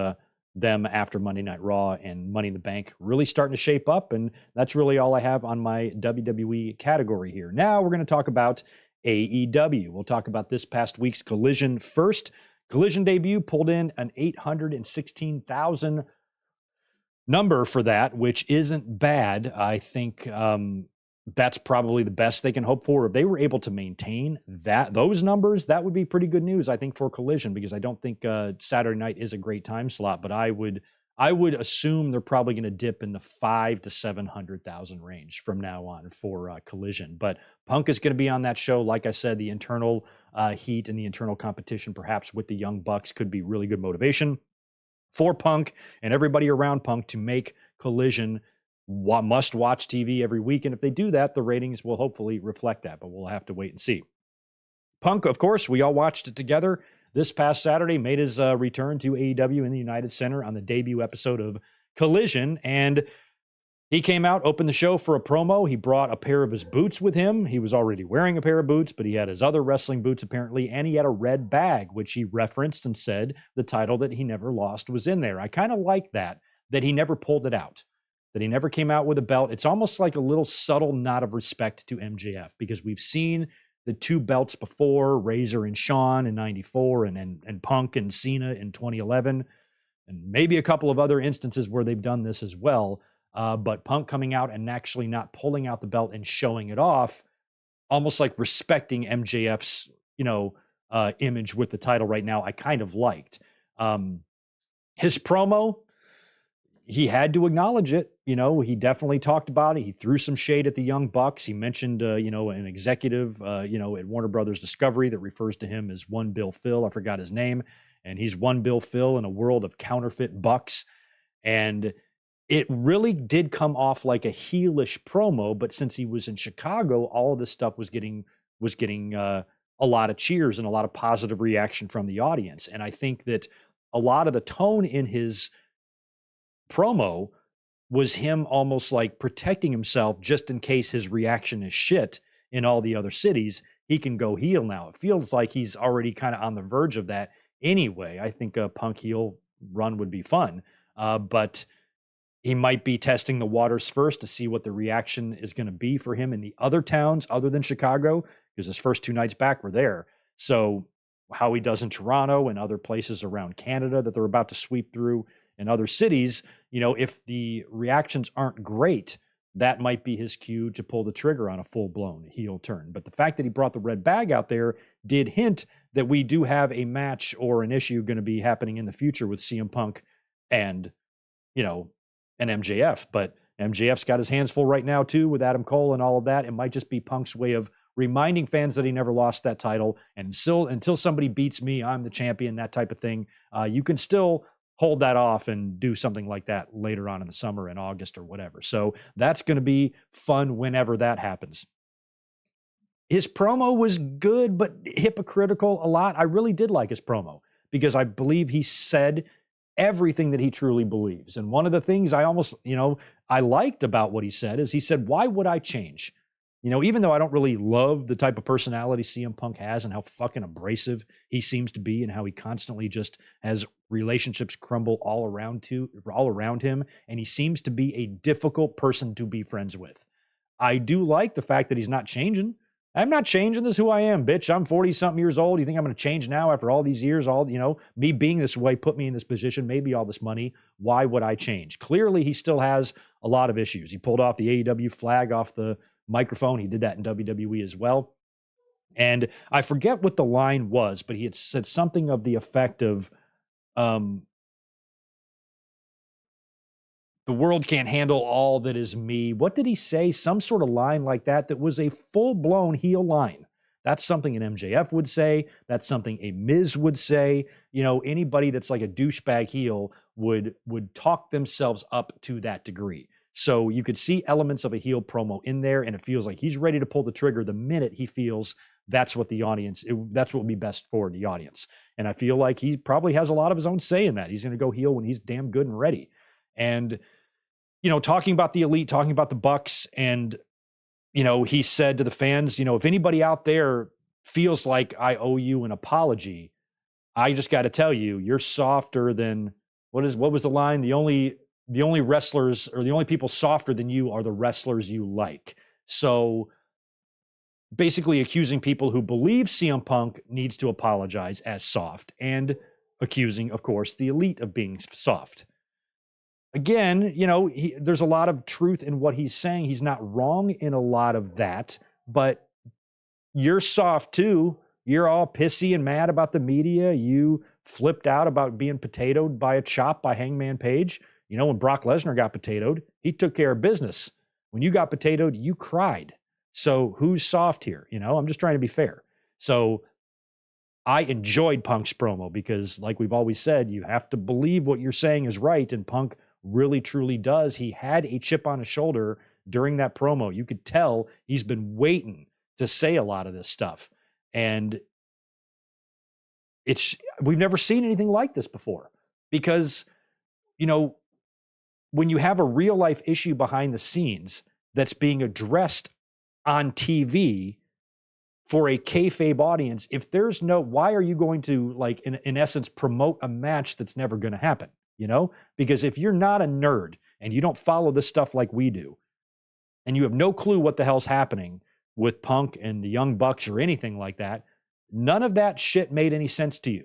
them after Monday Night Raw, and Money in the Bank really starting to shape up, and that's really all I have on my WWE category here. Now we're going to talk about AEW. We'll talk about this past week's Collision first. Collision debut pulled in an 816,000 number for that, which isn't bad. I think that's probably the best they can hope for. If they were able to maintain those numbers, that would be pretty good news, I think, for Collision, because I don't think Saturday night is a great time slot, but I would assume they're probably going to dip in the 500,000 to 700,000 range from now on for Collision. But Punk is going to be on that show. Like I said, the internal heat and the internal competition, perhaps with the Young Bucks, could be really good motivation for Punk and everybody around Punk to make Collision must-watch TV every week. And if they do that, the ratings will hopefully reflect that, but we'll have to wait and see. Punk, of course, we all watched it together this past Saturday, made his return to AEW in the United Center on the debut episode of Collision. And He came out, opened the show for a promo. He brought a pair of his boots with him. He was already wearing a pair of boots, but he had his other wrestling boots apparently, and he had a red bag, which he referenced and said the title that he never lost was in there. I kind of like that he never pulled it out, that he never came out with a belt. It's almost like a little subtle nod of respect to MJF, because we've seen the two belts before, Razor and Shawn in 94 and Punk and Cena in 2011, and maybe a couple of other instances where they've done this as well. But Punk coming out and actually not pulling out the belt and showing it off, almost like respecting MJF's, image with the title right now, I kind of liked. His promo, he had to acknowledge it. He definitely talked about it. He threw some shade at the Young Bucks. He mentioned, an executive, at Warner Brothers Discovery that refers to him as One Bill Phil. I forgot his name. And he's One Bill Phil in a world of counterfeit bucks. And it really did come off like a heelish promo, but since he was in Chicago, all of this stuff was getting a lot of cheers and a lot of positive reaction from the audience. And I think that a lot of the tone in his promo was him almost like protecting himself just in case his reaction is shit in all the other cities. He can go heel now. It feels like he's already kind of on the verge of that anyway. I think a Punk heel run would be fun, but he might be testing the waters first to see what the reaction is going to be for him in the other towns other than Chicago, because his first 2 nights back were there. So how he does in Toronto and other places around Canada that they're about to sweep through in other cities, if the reactions aren't great, that might be his cue to pull the trigger on a full-blown heel turn. But the fact that he brought the red bag out there did hint that we do have a match or an issue going to be happening in the future with CM Punk and MJF. But MJF's got his hands full right now too with Adam Cole and all of that. It might just be Punk's way of reminding fans that he never lost that title. And until somebody beats me, I'm the champion, that type of thing. You can still hold that off and do something like that later on in the summer in August or whatever. So that's going to be fun whenever that happens. His promo was good, but hypocritical a lot. I really did like his promo because I believe he said everything that he truly believes. And one of the things I almost, I liked about what he said is he said, why would I change? Even though I don't really love the type of personality CM Punk has and how fucking abrasive he seems to be and how he constantly just has relationships crumble all around him. And he seems to be a difficult person to be friends with. I do like the fact that he's not changing. I'm not changing. This is who I am, bitch. I'm 40 something years old. You think I'm going to change now after all these years? Me being this way put me in this position, maybe all this money. Why would I change? Clearly, he still has a lot of issues. He pulled off the AEW flag off the microphone. He did that in WWE as well. And I forget what the line was, but he had said something of the effect of, the world can't handle all that is me. What did he say? Some sort of line like that was a full-blown heel line. That's something an MJF would say. That's something a Miz would say. Anybody that's like a douchebag heel would talk themselves up to that degree. So you could see elements of a heel promo in there, and it feels like he's ready to pull the trigger the minute he feels that's what that's what would be best for the audience. And I feel like he probably has a lot of his own say in that. He's going to go heel when he's damn good and ready. And talking about the Elite, talking about the Bucks, and, he said to the fans, if anybody out there feels like I owe you an apology, I just got to tell you, you're softer than, what was the line? The only wrestlers, or the only people softer than you are the wrestlers you like. So basically accusing people who believe CM Punk needs to apologize as soft, and accusing, of course, the Elite of being soft. Again, there's a lot of truth in what he's saying. He's not wrong in a lot of that, but you're soft too. You're all pissy and mad about the media. You flipped out about being potatoed by a chop by Hangman Page. When Brock Lesnar got potatoed, he took care of business. When you got potatoed, you cried. So who's soft here? I'm just trying to be fair. So I enjoyed Punk's promo because, like we've always said, you have to believe what you're saying is right, and Punk really, truly does. He had a chip on his shoulder during that promo. You could tell he's been waiting to say a lot of this stuff. And we've never seen anything like this before because, when you have a real life issue behind the scenes that's being addressed on TV for a kayfabe audience, if there's no, why are you going to, like, in essence, promote a match that's never going to happen? You know, because if you're not a nerd and you don't follow this stuff like we do, and you have no clue what the hell's happening with Punk and the Young Bucks or anything like that, none of that shit made any sense to you.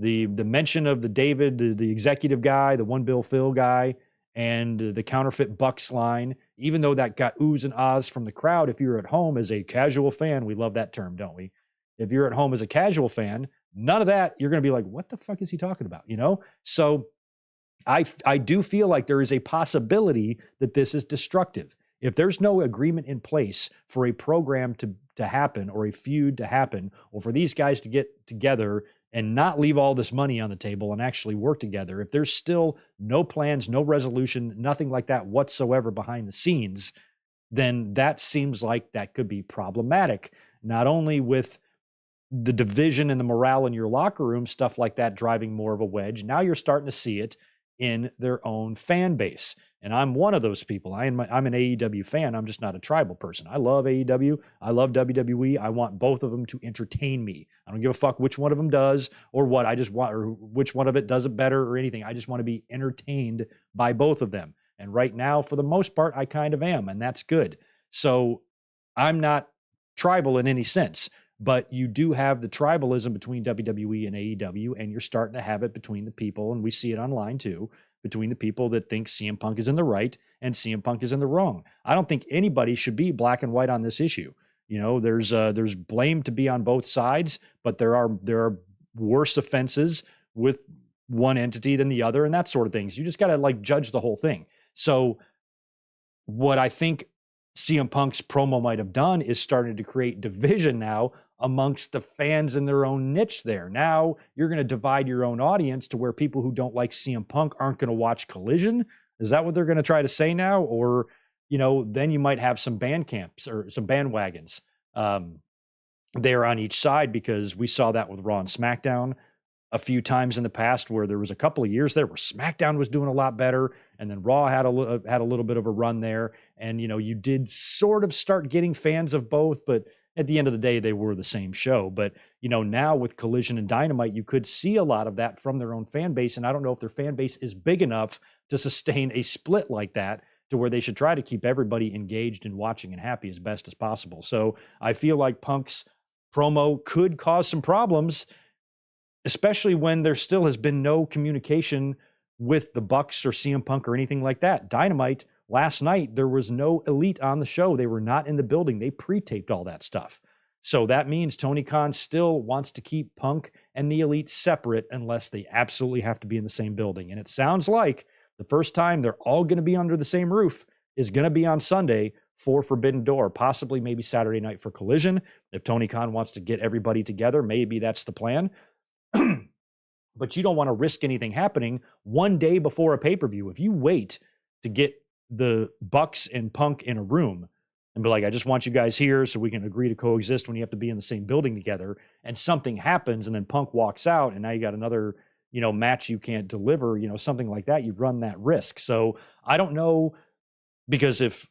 The mention of the David, the executive guy, the One Bill Phil guy, and the counterfeit Bucks line, even though that got oohs and ahs from the crowd, if you're at home as a casual fan, we love that term, don't we? If you're at home as a casual fan, none of that, you're going to be like, what the fuck is he talking about? You know? So I do feel like there is a possibility that this is destructive. If there's no agreement in place for a program to happen, or a feud to happen, or for these guys to get together and not leave all this money on the table and actually work together, if there's still no plans, no resolution, nothing like that whatsoever behind the scenes, then that seems like that could be problematic, not only with the division and the morale in your locker room, stuff like that driving more of a wedge. Now you're starting to see it in their own fan base. And I'm one of those people. I'm an AEW fan. I'm just not a tribal person. I love AEW. I love WWE. I want both of them to entertain me. I don't give a fuck which one of them does or what. I just want, or which one of it does it better or anything. I just want to be entertained by both of them. And right now, for the most part, I kind of am, and that's good. So I'm not tribal in any sense, but you do have the tribalism between WWE and AEW, and you're starting to have it between the people, and we see it online too, between the people that think CM Punk is in the right and CM Punk is in the wrong. I don't think anybody should be black and white on this issue. You know, there's blame to be on both sides, but there are worse offenses with one entity than the other, and that sort of things. You just got to like judge the whole thing. So what I think CM Punk's promo might have done is started to create division now amongst the fans in their own niche there. Now you're going to divide your own audience to where people who don't like CM Punk aren't going to watch Collision. Is that what they're going to try to say now? Or, you know, then you might have some band camps or some bandwagons there on each side, because we saw that with Raw and SmackDown a few times in the past, where there was a couple of years there where SmackDown was doing a lot better, and then Raw had a little bit of a run there. And, you know, you did sort of start getting fans of both, but at the end of the day, they were the same show. But, you know, now with Collision and Dynamite, you could see a lot of that from their own fan base. And I don't know if their fan base is big enough to sustain a split like that, to where they should try to keep everybody engaged and watching and happy as best as possible. So I feel like Punk's promo could cause some problems, especially when there still has been no communication with the Bucks or CM Punk or anything like that. Dynamite, last night, there was no Elite on the show. They were not in the building. They pre-taped all that stuff. So that means Tony Khan still wants to keep Punk and the Elite separate unless they absolutely have to be in the same building. And it sounds like the first time they're all going to be under the same roof is going to be on Sunday for Forbidden Door, possibly maybe Saturday night for Collision. If Tony Khan wants to get everybody together, maybe that's the plan. But you don't want to risk anything happening one day before a pay-per-view. If you wait to get the Bucks and Punk in a room and be like, I just want you guys here so we can agree to coexist when you have to be in the same building together, and something happens and then Punk walks out and now you got another, you know, match you can't deliver, you know, something like that, you run that risk. So I don't know, because if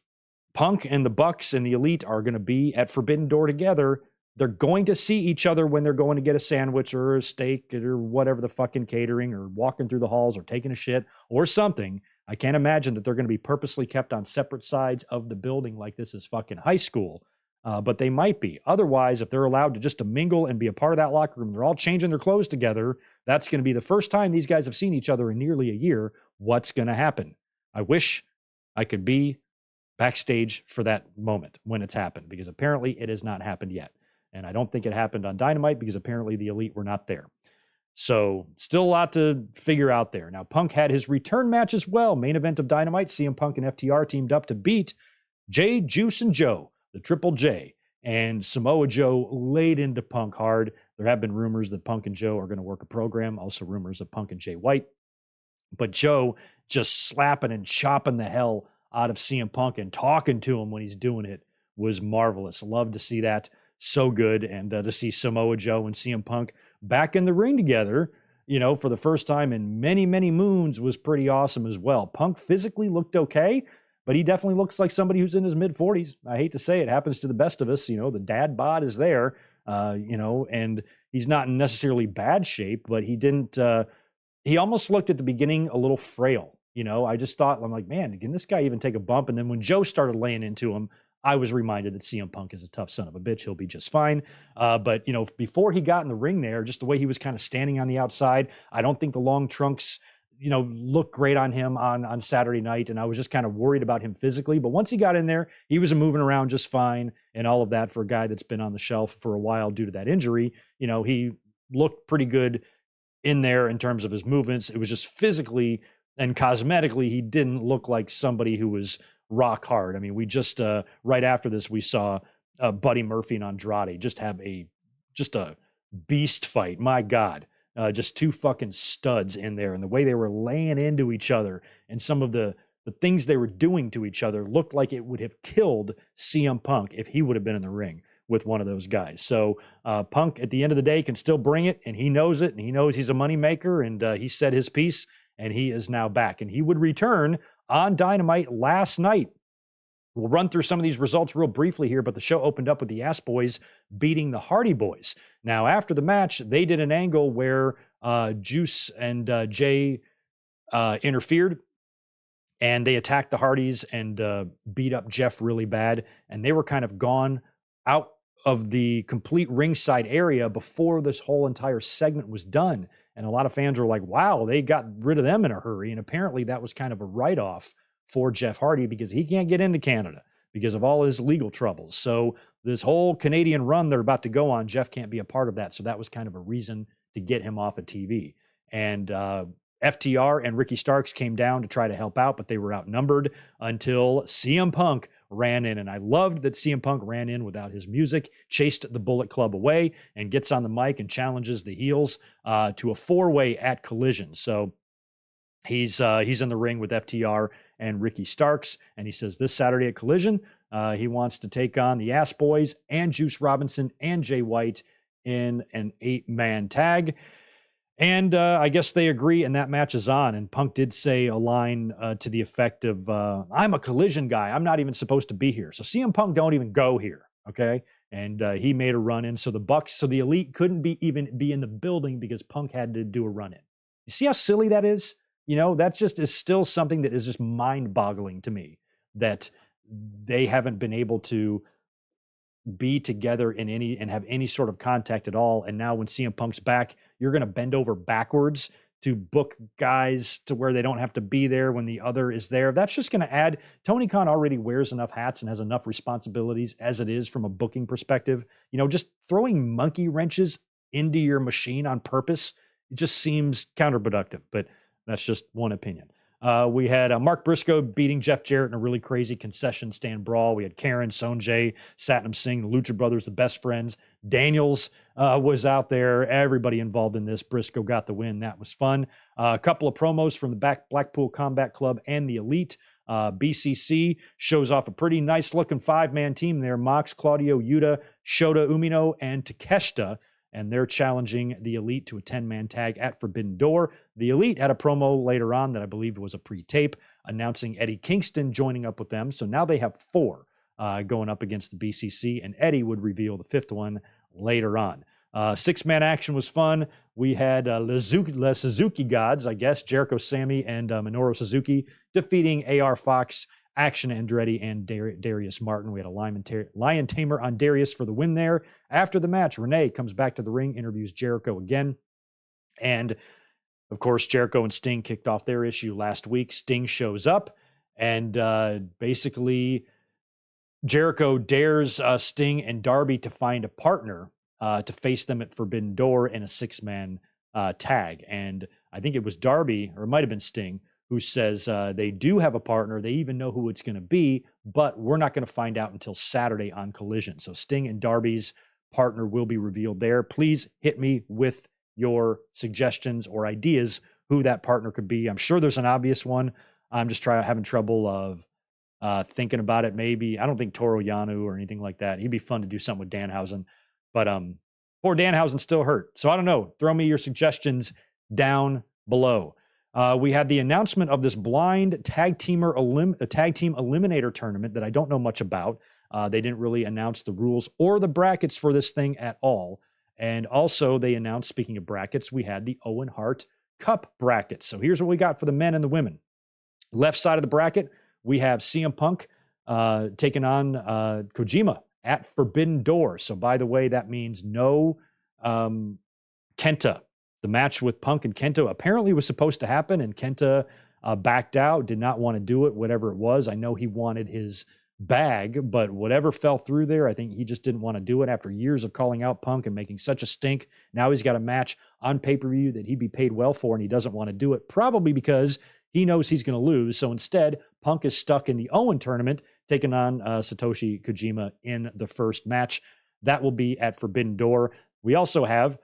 Punk and the Bucks and the Elite are going to be at Forbidden Door together, they're going to see each other when they're going to get a sandwich or a steak or whatever the fucking catering, or walking through the halls or taking a shit or something. I can't imagine that they're going to be purposely kept on separate sides of the building like this is fucking high school. But they might be. Otherwise, if they're allowed to just to mingle and be a part of that locker room, they're all changing their clothes together. That's going to be the first time these guys have seen each other in nearly a year. What's going to happen? I wish I could be backstage for that moment when it's happened, because apparently it has not happened yet. And I don't think it happened on Dynamite because apparently the Elite were not there. So still a lot to figure out there. Now, Punk had his return match as well. Main event of Dynamite, CM Punk and FTR teamed up to beat Jay, Juice, and Joe, the Triple J. And Samoa Joe laid into Punk hard. There have been rumors that Punk and Joe are going to work a program. Also rumors of Punk and Jay White. But Joe just slapping and chopping the hell out of CM Punk and talking to him when he's doing it was marvelous. Love to see that. So good. And to see Samoa Joe and CM Punk back in the ring together for the first time in many, many moons was pretty awesome as well. Punk physically looked okay, but he definitely looks like somebody who's in his mid-40s. I hate to say it, happens to the best of us. The dad bod is there, and he's not in necessarily bad shape, but he almost looked at the beginning a little frail. I just thought, I'm like, man, can this guy even take a bump? And then when Joe started laying into him, I was reminded that CM Punk is a tough son of a bitch. He'll be just fine. But before he got in the ring there, just the way he was kind of standing on the outside, I don't think the long trunks, looked great on him on Saturday night. And I was just kind of worried about him physically. But once he got in there, he was moving around just fine and all of that for a guy that's been on the shelf for a while due to that injury. He looked pretty good in there in terms of his movements. It was just physically and cosmetically, he didn't look like somebody who was rock hard. I mean, we just right after this, we saw Buddy Murphy and Andrade just have a beast fight. My God, just two fucking studs in there, and the way they were laying into each other and some of the things they were doing to each other looked like it would have killed CM Punk if he would have been in the ring with one of those guys. So Punk at the end of the day can still bring it, and he knows it, and he knows he's a moneymaker, and he said his piece, and he is now back, and he would return on Dynamite last night. We'll run through some of these results real briefly here, but the show opened up with the Ass Boys beating the Hardy Boys. Now, after the match, they did an angle where Juice and Jay interfered, and they attacked the Hardys and beat up Jeff really bad, and they were kind of gone out of the complete ringside area before this whole entire segment was done. And a lot of fans were like, wow, they got rid of them in a hurry. And apparently that was kind of a write-off for Jeff Hardy because he can't get into Canada because of all his legal troubles. So this whole Canadian run they're about to go on, Jeff can't be a part of that. So that was kind of a reason to get him off of TV. And FTR and Ricky Starks came down to try to help out, but they were outnumbered until CM Punk ran in. And I loved that CM Punk ran in without his music, chased the Bullet Club away, and gets on the mic and challenges the heels to a 4-way at Collision. So he's in the ring with FTR and Ricky Starks, and he says this Saturday at Collision, he wants to take on the Ass Boys and Juice Robinson and Jay White in an 8-man tag. And I guess they agree, and that match is on. And Punk did say a line to the effect of, I'm a Collision guy. I'm not even supposed to be here. So CM Punk don't even go here, okay? And he made a run-in. So the Elite couldn't even be in the building because Punk had to do a run-in. You see how silly that is? That just is still something that is just mind-boggling to me, that they haven't been able to be together and have any sort of contact at all. And now when CM Punk's back, you're going to bend over backwards to book guys to where they don't have to be there when the other is there. That's just going to add. Tony Khan already wears enough hats and has enough responsibilities as it is from a booking perspective. Just throwing monkey wrenches into your machine on purpose, it just seems counterproductive, but that's just one opinion. We had Mark Briscoe beating Jeff Jarrett in a really crazy concession stand brawl. We had Karen, Sonjay, Satnam Singh, the Lucha Brothers, the Best Friends. Daniels was out there. Everybody involved in this. Briscoe got the win. That was fun. A couple of promos from the Blackpool Combat Club and the Elite. BCC shows off a pretty nice-looking 5-man team there. Mox, Claudio, Yuta, Shota Umino, and Takeshita. And they're challenging the Elite to a 10-man tag at Forbidden Door. The Elite had a promo later on that I believed was a pre-tape announcing Eddie Kingston joining up with them. So now they have 4 going up against the BCC, and Eddie would reveal the 5th one later on. 6-man action was fun. We had Le Suzuki Gods, I guess, Jericho Sammy and Minoru Suzuki defeating AR Fox, Action Andretti, and Darius Martin. We had a Lion Tamer on Darius for the win there. After the match, Renee comes back to the ring, interviews Jericho again. And, of course, Jericho and Sting kicked off their issue last week. Sting shows up, and basically Jericho dares Sting and Darby to find a partner to face them at Forbidden Door in a 6-man tag. And I think it was Darby, or it might have been Sting, who says they do have a partner. They even know who it's going to be, but we're not going to find out until Saturday on Collision. So Sting and Darby's partner will be revealed there. Please hit me with your suggestions or ideas who that partner could be. I'm sure there's an obvious one. I'm just having trouble of thinking about it. Maybe, I don't think Toru Yano or anything like that. He'd be fun to do something with Danhausen, but poor Danhausen's still hurt. So I don't know. Throw me your suggestions down below. We had the announcement of this blind tag team eliminator tournament that I don't know much about. They didn't really announce the rules or the brackets for this thing at all. And also they announced, speaking of brackets, we had the Owen Hart Cup brackets. So here's what we got for the men and the women. Left side of the bracket, we have CM Punk taking on Kojima at Forbidden Door. So by the way, that means no Kenta. The match with Punk and Kenta apparently was supposed to happen, and Kenta backed out, did not want to do it, whatever it was. I know he wanted his bag, but whatever fell through there, I think he just didn't want to do it after years of calling out Punk and making such a stink. Now he's got a match on pay-per-view that he'd be paid well for, and he doesn't want to do it, probably because he knows he's going to lose. So instead, Punk is stuck in the Owen tournament, taking on Satoshi Kojima in the first match. That will be at Forbidden Door. We also have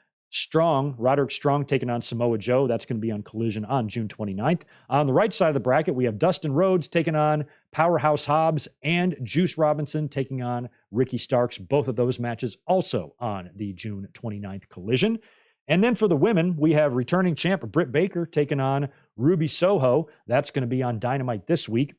Roderick Strong taking on Samoa Joe. That's going to be on Collision on June 29th. On the right side of the bracket, we have Dustin Rhodes taking on Powerhouse Hobbs and Juice Robinson taking on Ricky Starks. Both of those matches also on the June 29th Collision. And then for the women, we have returning champ Britt Baker taking on Ruby Soho. That's going to be on Dynamite this week.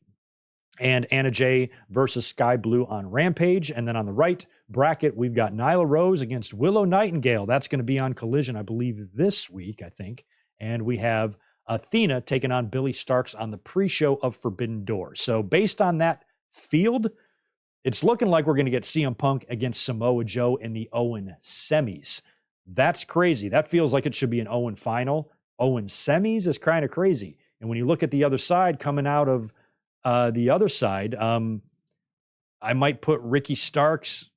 And Anna Jay versus Sky Blue on Rampage. And then on the right bracket, we've got Nyla Rose against Willow Nightingale. That's going to be on Collision, I believe, this week, I think. And we have Athena taking on Billy Starks on the pre-show of Forbidden Door. So based on that field, it's looking like we're going to get CM Punk against Samoa Joe in the Owen semis. That's crazy. That feels like it should be an Owen final. Owen semis is kind of crazy. And when you look at the other side coming out of the other side, I might put Ricky Starks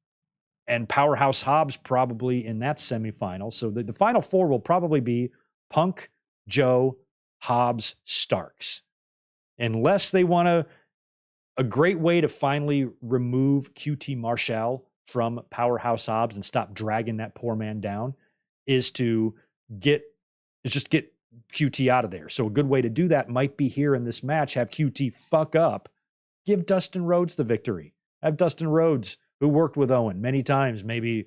and Powerhouse Hobbs probably in that semifinal. So the final four will probably be Punk, Joe, Hobbs, Starks. Unless they want a great way to finally remove QT Marshall from Powerhouse Hobbs and stop dragging that poor man down is to just get QT out of there. So a good way to do that might be here in this match, have QT fuck up, give Dustin Rhodes the victory. Have Dustin Rhodes, who worked with Owen many times, maybe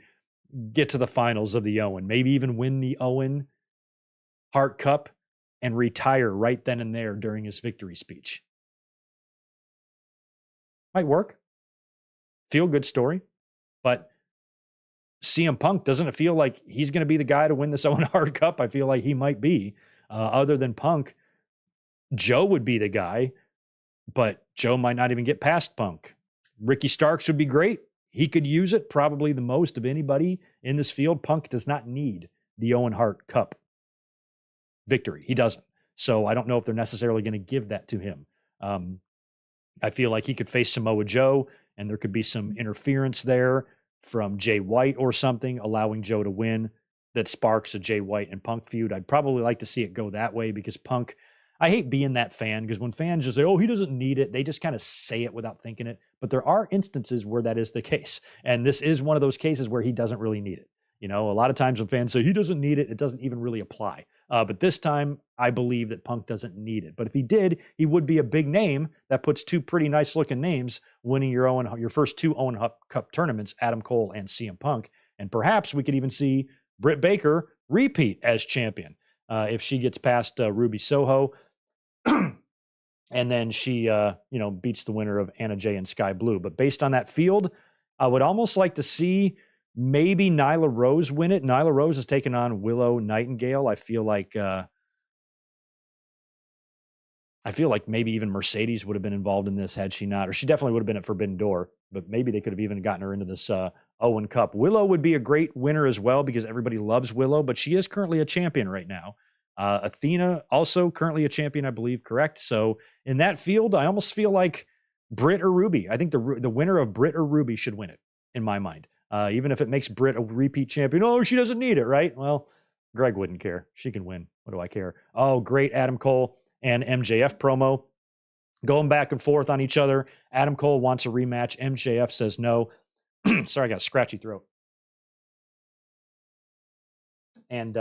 get to the finals of the Owen, maybe even win the Owen Hart Cup and retire right then and there during his victory speech. Might work. Feel good story. But CM Punk, doesn't it feel like he's going to be the guy to win this Owen Hart Cup? I feel like he might be. Other than Punk, Joe would be the guy, but Joe might not even get past Punk. Ricky Starks would be great. He could use it probably the most of anybody in this field. Punk does not need the Owen Hart Cup victory. He doesn't. So I don't know if they're necessarily going to give that to him. I feel like he could face Samoa Joe, and there could be some interference there from Jay White or something, allowing Joe to win. That sparks a Jay White and Punk feud. I'd probably like to see it go that way because Punk, I hate being that fan because when fans just say, oh, he doesn't need it, they just kind of say it without thinking it. But there are instances where that is the case. And this is one of those cases where he doesn't really need it. You know, a lot of times when fans say he doesn't need it, it doesn't even really apply. But this time, I believe that Punk doesn't need it. But if he did, he would be a big name that puts two pretty nice looking names winning your first two Owen Cup tournaments, Adam Cole and CM Punk. And perhaps we could even see Britt Baker repeat as champion if she gets past Ruby Soho. And then she, beats the winner of Anna Jay and Sky Blue. But based on that field, I would almost like to see maybe Nyla Rose win it. Nyla Rose is taking on Willow Nightingale. I feel like maybe even Mercedes would have been involved in this had she not, or she definitely would have been at Forbidden Door, but maybe they could have even gotten her into this Owen Cup. Willow would be a great winner as well because everybody loves Willow, but she is currently a champion right now. Athena also currently a champion, I believe, correct? So in that field, I almost feel like Britt or Ruby. I think the winner of Britt or Ruby should win it, in my mind. Even if it makes Britt a repeat champion. Oh, she doesn't need it, right? Well, Greg wouldn't care. She can win. What do I care? Oh, great Adam Cole and MJF promo. Going back and forth on each other. Adam Cole wants a rematch. MJF says no. Sorry, I got a scratchy throat. And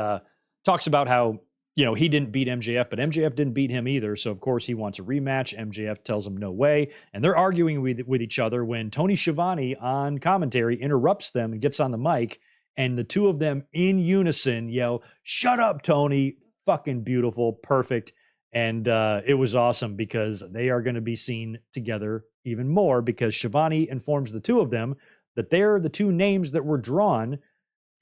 talks about how, he didn't beat MJF, but MJF didn't beat him either. So, of course, he wants a rematch. MJF tells him no way. And they're arguing with each other when Tony Schiavone on commentary interrupts them and gets on the mic. And the two of them in unison yell, "Shut up, Tony. fucking beautiful, perfect. And it was awesome because they are going to be seen together even more because Shivani informs the two of them that they're the two names that were drawn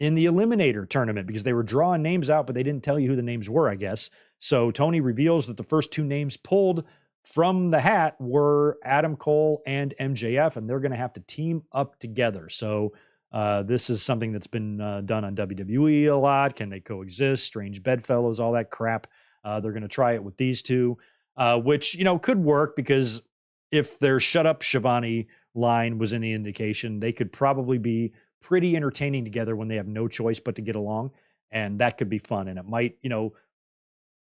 in the Eliminator tournament because they were drawing names out, but they didn't tell you who the names were, I guess. So Tony reveals that the first two names pulled from the hat were Adam Cole and MJF, and they're going to have to team up together. So this is something that's been done on WWE a lot. Can they coexist? Strange bedfellows, all that crap. They're going to try it with these two, which, you know, could work because if their shut up Shivani line was any indication, they could probably be pretty entertaining together when they have no choice but to get along. And that could be fun. And it might, you know,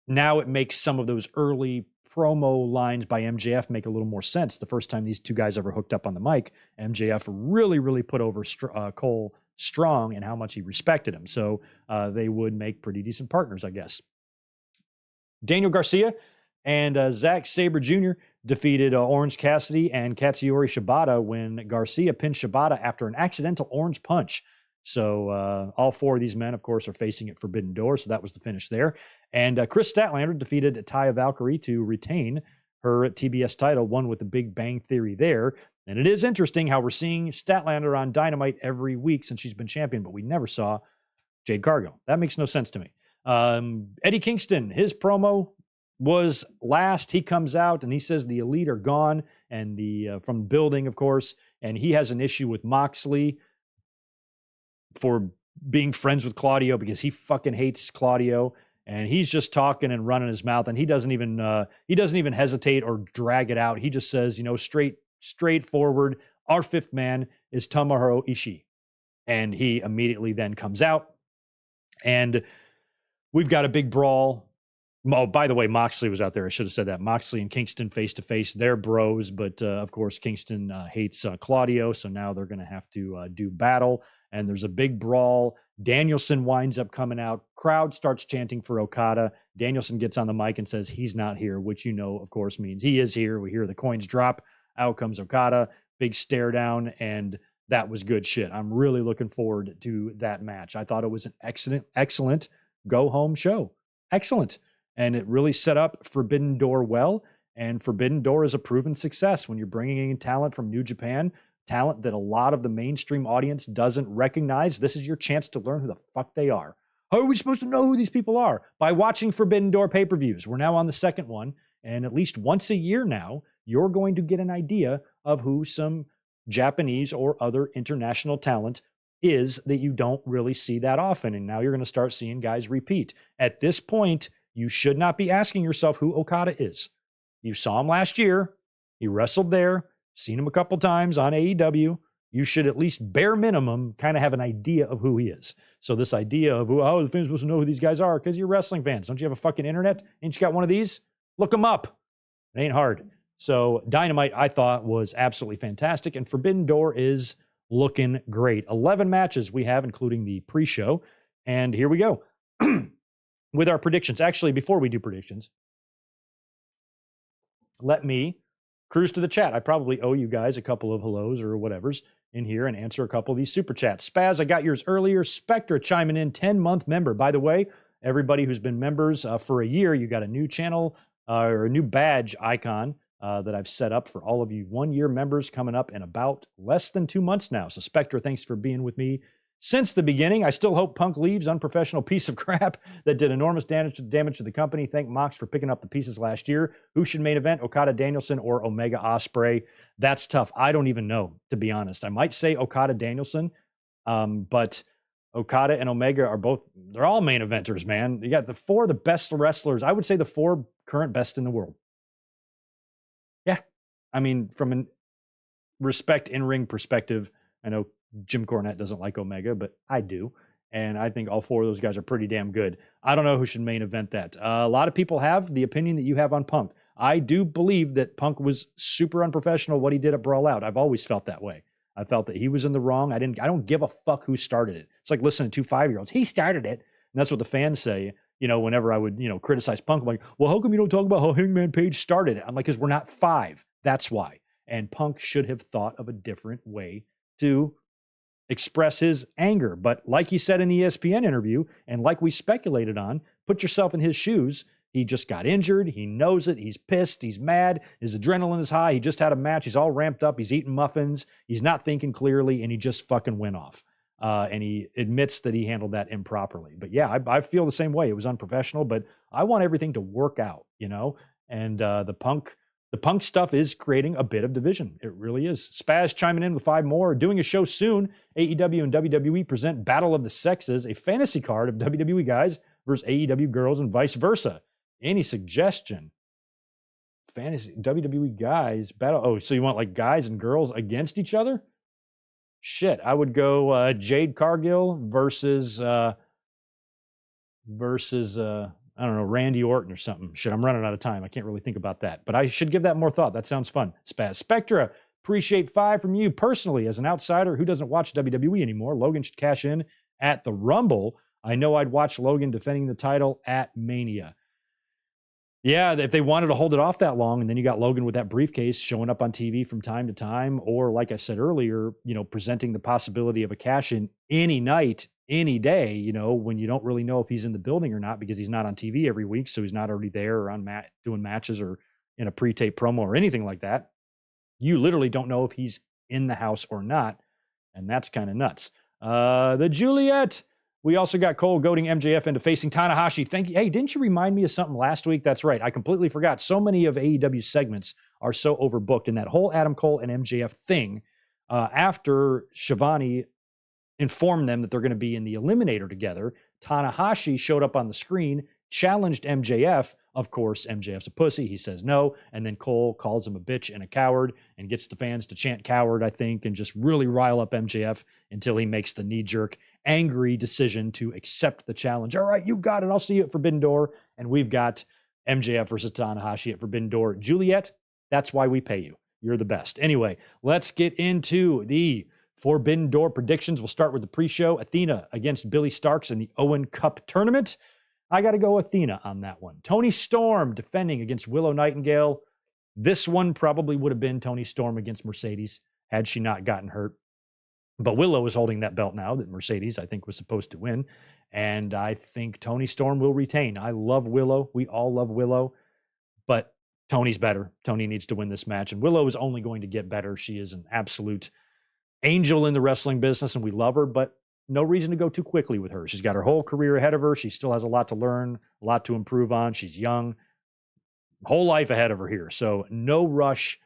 now it makes some of those early promo lines by MJF make a little more sense. The first time these two guys ever hooked up on the mic, MJF really put over Cole strong and how much he respected him. So they would make pretty decent partners, I guess. Daniel Garcia and Zack Sabre Jr. defeated Orange Cassidy and Katsuyori Shibata when Garcia pinned Shibata after an accidental orange punch. So all four of these men, of course, are facing at Forbidden Door. So that was the finish there. And Chris Statlander defeated Taya Valkyrie to retain her TBS title, one with the Big Bang Theory there. And it is interesting how we're seeing Statlander on Dynamite every week since she's been champion, but we never saw Jade Cargill. That makes no sense to me. Eddie Kingston, his promo was last. He comes out and he says the Elite are gone and the from the building, of course, and he has an issue with Moxley for being friends with Claudio because he fucking hates Claudio, and he's just talking and running his mouth, and he doesn't even hesitate or drag it out. He just says, you know, straightforward, our fifth man is Tomohiro Ishii, and he immediately then comes out, and we've got a big brawl. Oh, by the way, Moxley was out there. I should have said that. Moxley and Kingston face to face. They're bros, but of course, Kingston hates Claudio, so now they're going to have to do battle. And there's a big brawl. Danielson winds up coming out. Crowd starts chanting for Okada. Danielson gets on the mic and says he's not here, which, you know, of course, means he is here. We hear the coins drop. Out comes Okada. Big stare down, and that was good shit. I'm really looking forward to that match. I thought it was an excellent go-home show. Excellent. And it really set up Forbidden Door well. And Forbidden Door is a proven success when you're bringing in talent from New Japan, talent that a lot of the mainstream audience doesn't recognize. This is your chance to learn who the fuck they are. How are we supposed to know who these people are? By watching Forbidden Door pay-per-views. We're now on the second one. And at least once a year now, you're going to get an idea of who some Japanese or other international talent is that you don't really see that often. And now you're going to start seeing guys repeat. At this point, you should not be asking yourself who Okada is. You saw him last year. He wrestled there. Seen him a couple times on AEW. You should at least bare minimum kind of have an idea of who he is. So this idea of who, the fans supposed to know who these guys are because you're wrestling fans. Don't you have a fucking internet? Ain't you got one of these? Look them up. It ain't hard. So Dynamite, I thought, was absolutely fantastic. And Forbidden Door is looking great. 11 matches we have, including the pre-show. And here we go with our predictions. Actually, before we do predictions, let me cruise to the chat. I probably owe you guys a couple of hellos or whatever's in here and answer a couple of these super chats. Spaz, I got yours earlier. Spectra chiming in, 10-month member. By the way, everybody who's been members for a year, you got a new channel or a new badge icon that I've set up for all of you 1-year members coming up in about less than 2 months now. So Spectra, thanks for being with me since the beginning. I still hope Punk leaves, unprofessional piece of crap that did enormous damage to the company. Thank Mox for picking up the pieces last year. Who should main event, Okada Danielson or Omega Ospreay? That's tough. I don't even know, to be honest. I might say Okada Danielson, but Okada and Omega are both, they're all main eventers, man. You got the four of the best wrestlers. I would say the four current best in the world. Yeah. I mean, from an respect in-ring perspective, I know Jim Cornette doesn't like Omega, but I do. And I think all four of those guys are pretty damn good. I don't know who should main event that. A lot of people have the opinion that you have on Punk. I do believe that Punk was super unprofessional what he did at Brawl Out. I've always felt that way. I felt that he was in the wrong. I don't give a fuck who started it. It's like listening to 2 5-year-olds. He started it. And that's what the fans say. You know, whenever I would, criticize Punk, I'm like, well, how come you don't talk about how Hangman Page started it? I'm like, because we're not 5. That's why. And Punk should have thought of a different way to express his anger. But like he said in the ESPN interview, and like we speculated on, put yourself in his shoes. He just got injured. He knows it. He's pissed. He's mad. His adrenaline is high. He just had a match. He's all ramped up. He's eating muffins. He's not thinking clearly, and he just fucking went off. And he admits that he handled that improperly. But yeah, I feel the same way. It was unprofessional, but I want everything to work out, you know? And the punk stuff is creating a bit of division. It really is. Spaz chiming in with 5 more. Doing a show soon. AEW and WWE present Battle of the Sexes, a fantasy card of WWE guys versus AEW girls and vice versa. Any suggestion? Fantasy WWE guys battle. Oh, so you want like guys and girls against each other? Shit, I would go Jade Cargill versus I don't know, Randy Orton or something. Shit, I'm running out of time. I can't really think about that, but I should give that more thought. That sounds fun. Spaz Spectra, appreciate 5 from you personally. As an outsider who doesn't watch WWE anymore, Logan should cash in at the Rumble. I know I'd watch Logan defending the title at Mania. Yeah, if they wanted to hold it off that long, and then you got Logan with that briefcase showing up on TV from time to time, or like I said earlier, you know, presenting the possibility of a cash-in any night, any day, you know, when you don't really know if he's in the building or not because he's not on TV every week, so he's not already there or on doing matches or in a pre-tape promo or anything like that. You literally don't know if he's in the house or not, and that's kind of nuts. The Juliet. We also got Cole goading MJF into facing Tanahashi. Thank you. Hey, didn't you remind me of something last week? That's right. I completely forgot. So many of AEW's segments are so overbooked. And that whole Adam Cole and MJF thing, after Shivani informed them that they're going to be in the Eliminator together, Tanahashi showed up on the screen, challenged MJF. Of course, MJF's a pussy. He says no. And then Cole calls him a bitch and a coward and gets the fans to chant coward, I think, and just really rile up MJF until he makes the knee-jerk, angry decision to accept the challenge. All right, you got it. I'll see you at Forbidden Door. And we've got MJF versus Tanahashi at Forbidden Door. Juliet, that's why we pay you. You're the best. Anyway, let's get into the Forbidden Door predictions. We'll start with the pre-show. Athena against Billy Starks in the Owen Cup tournament. I got to go Athena on that one. Toni Storm defending against Willow Nightingale. This one probably would have been Toni Storm against Mercedes had she not gotten hurt. But Willow is holding that belt now that Mercedes, I think, was supposed to win. And I think Toni Storm will retain. I love Willow. We all love Willow. But Toni's better. Toni needs to win this match. And Willow is only going to get better. She is an absolute angel in the wrestling business, and we love her. But no reason to go too quickly with her. She's got her whole career ahead of her. She still has a lot to learn, a lot to improve on. She's young, whole life ahead of her here. So no rush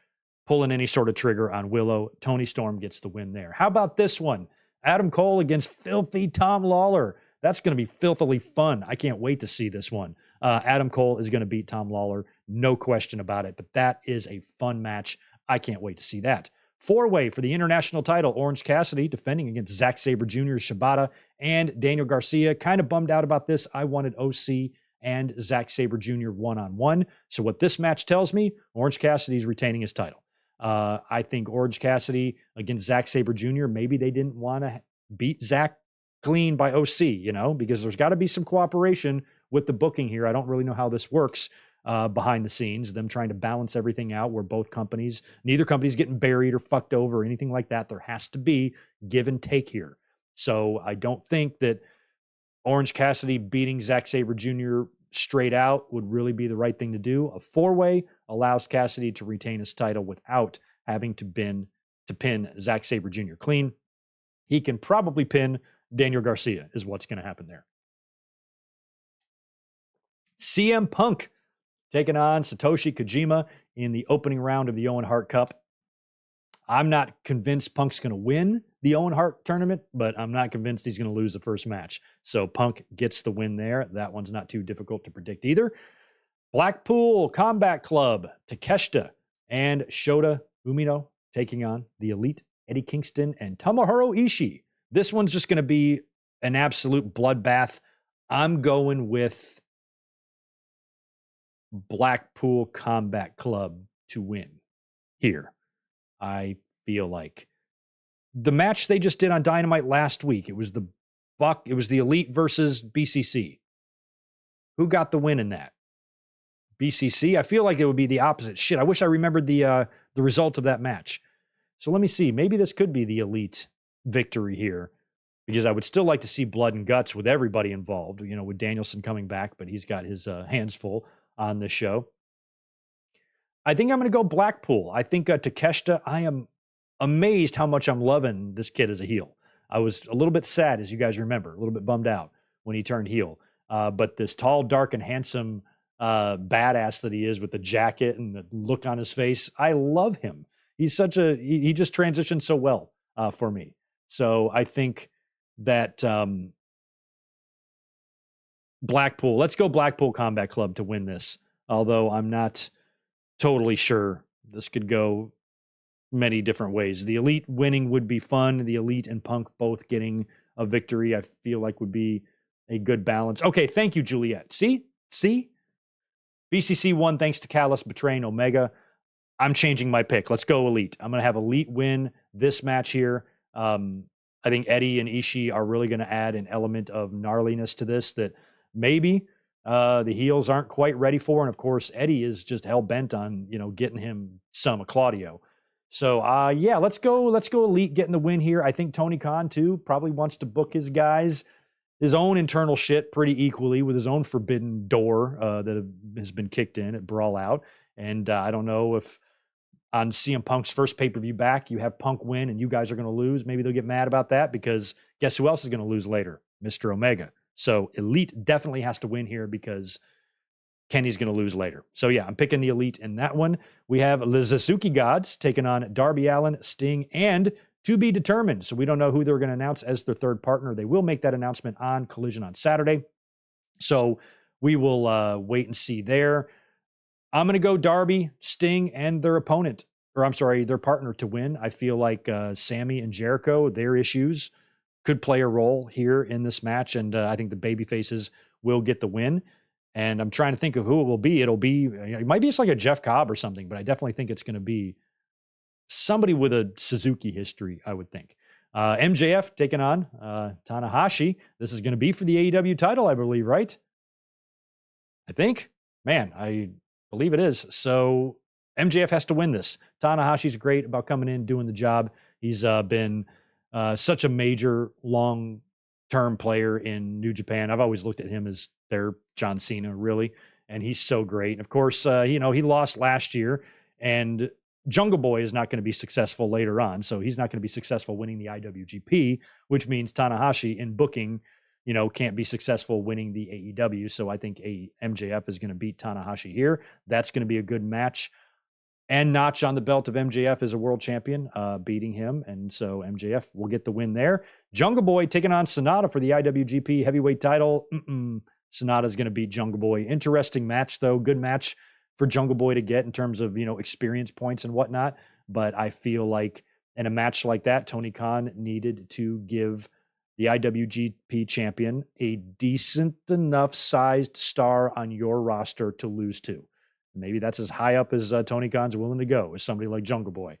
pulling any sort of trigger on Willow. Toni Storm gets the win there. How about this one? Adam Cole against filthy Tom Lawler. That's going to be filthily fun. I can't wait to see this one. Adam Cole is going to beat Tom Lawler. No question about it. But that is a fun match. I can't wait to see that. 4-way for the international title. Orange Cassidy defending against Zack Sabre Jr., Shibata, and Daniel Garcia. Kind of bummed out about this. I wanted OC and Zack Sabre Jr. one-on-one. So what this match tells me, Orange Cassidy is retaining his title. I think Orange Cassidy against Zack Sabre Jr., maybe they didn't want to beat Zack clean by OC, you know, because there's got to be some cooperation with the booking here. I don't really know how this works. Behind the scenes, them trying to balance everything out where neither company's getting buried or fucked over or anything like that. There has to be give and take here. So I don't think that Orange Cassidy beating Zack Sabre Jr. straight out would really be the right thing to do. A 4-way allows Cassidy to retain his title without having to pin Zack Sabre Jr. clean. He can probably pin Daniel Garcia is what's going to happen there. CM Punk taking on Satoshi Kojima in the opening round of the Owen Hart Cup. I'm not convinced Punk's going to win the Owen Hart tournament, but I'm not convinced he's going to lose the first match. So Punk gets the win there. That one's not too difficult to predict either. Blackpool Combat Club, Takeshita and Shota Umino taking on the Elite, Eddie Kingston and Tomohiro Ishii. This one's just going to be an absolute bloodbath. I'm going with Blackpool Combat Club to win here. I feel like the match they just did on Dynamite last week, it was the Elite versus BCC. Who got the win in that? BCC? I feel like it would be the opposite. Shit, I wish I remembered the result of that match. So let me see. Maybe this could be the Elite victory here. because I would still like to see blood and guts with everybody involved, with Danielson coming back, but he's got his hands full on this show. I think I'm going to go Blackpool. I think Takeshita, I am amazed how much I'm loving this kid as a heel. I was a little bit sad, as you guys remember, a little bit bummed out when he turned heel. But this tall, dark, and handsome badass that he is with the jacket and the look on his face, I love him. He's he just transitioned so well for me. So I think that Blackpool, let's go Blackpool Combat Club to win this. Although I'm not totally sure. This could go many different ways. The Elite winning would be fun. The Elite and Punk both getting a victory, I feel like would be a good balance. Okay, thank you, Juliet. See? BCC won thanks to Callis betraying Omega. I'm changing my pick. Let's go Elite. I'm going to have Elite win this match here. I think Eddie and Ishii are really going to add an element of gnarliness to this that maybe the heels aren't quite ready for. And of course, Eddie is just hell-bent on, getting him some Claudio. So, let's go Elite getting the win here. I think Tony Khan, too, probably wants to book his guys, his own internal shit pretty equally with his own forbidden door that has been kicked in at Brawl Out. And I don't know if on CM Punk's first pay-per-view back, you have Punk win and you guys are going to lose. Maybe they'll get mad about that because guess who else is going to lose later? Mr. Omega. So Elite definitely has to win here because Kenny's going to lose later. So yeah, I'm picking the Elite in that one. We have the Suzuki Gods taking on Darby Allin, Sting, and to be determined. So we don't know who they're going to announce as their third partner. They will make that announcement on Collision on Saturday. So we will wait and see there. I'm going to go Darby, Sting, and their opponent, their partner to win. I feel like Sammy and Jericho, their issues could play a role here in this match. And I think the babyfaces will get the win. And I'm trying to think of who it will be. It might be just like a Jeff Cobb or something, but I definitely think it's going to be somebody with a Suzuki history, I would think. MJF taking on Tanahashi. This is going to be for the AEW title, I believe, right? I think. Man, I believe it is. So MJF has to win this. Tanahashi's great about coming in, doing the job. He's been such a major, long-term player in New Japan. I've always looked at him as their John Cena, really. And he's so great. And of course, he lost last year. And Jungle Boy is not going to be successful later on. So he's not going to be successful winning the IWGP, which means Tanahashi in booking, can't be successful winning the AEW. So I think MJF is going to beat Tanahashi here. That's going to be a good match. And notch on the belt of MJF as a world champion, beating him. And so MJF will get the win there. Jungle Boy taking on Sonata for the IWGP heavyweight title. Sonata's going to beat Jungle Boy. Interesting match, though. Good match for Jungle Boy to get in terms of, experience points and whatnot. But I feel like in a match like that, Tony Khan needed to give the IWGP champion a decent enough sized star on your roster to lose to. Maybe that's as high up as Tony Khan's willing to go, as somebody like Jungle Boy.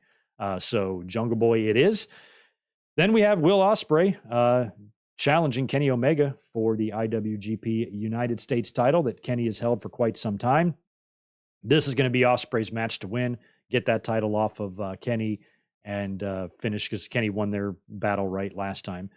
So Jungle Boy it is. Then we have Will Ospreay challenging Kenny Omega for the IWGP United States title that Kenny has held for quite some time. This is going to be Ospreay's match to win, get that title off of Kenny and finish, because Kenny won their battle right last time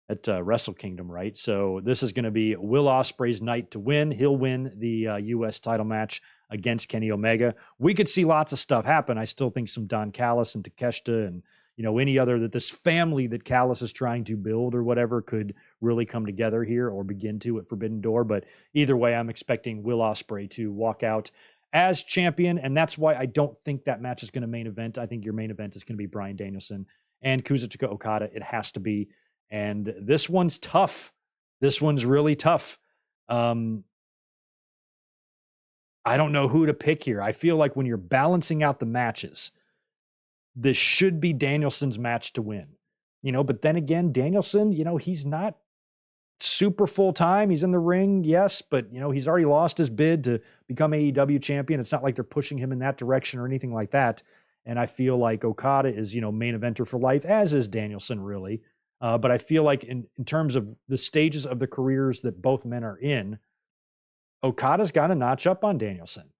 at Wrestle Kingdom, right? So this is going to be Will Ospreay's night to win. He'll win the U.S. title match against Kenny Omega. We could see lots of stuff happen. I still think some Don Callis and Takeshita and any other that this family that Callis is trying to build or whatever could really come together here or begin to at Forbidden Door. But either way, I'm expecting Will Ospreay to walk out as champion, and that's why I don't think that match is going to main event. I think your main event is going to be Bryan Danielson and Kazuchika Okada. It has to be. And this one's tough. This one's really tough. I don't know who to pick here. I feel like when you're balancing out the matches, this should be Danielson's match to win. But then again, Danielson, he's not super full-time. He's in the ring, yes, but, he's already lost his bid to become AEW champion. It's not like they're pushing him in that direction or anything like that. And I feel like Okada is, main eventer for life, as is Danielson, really. But I feel like in terms of the stages of the careers that both men are in, Okada's got a notch up on Danielson.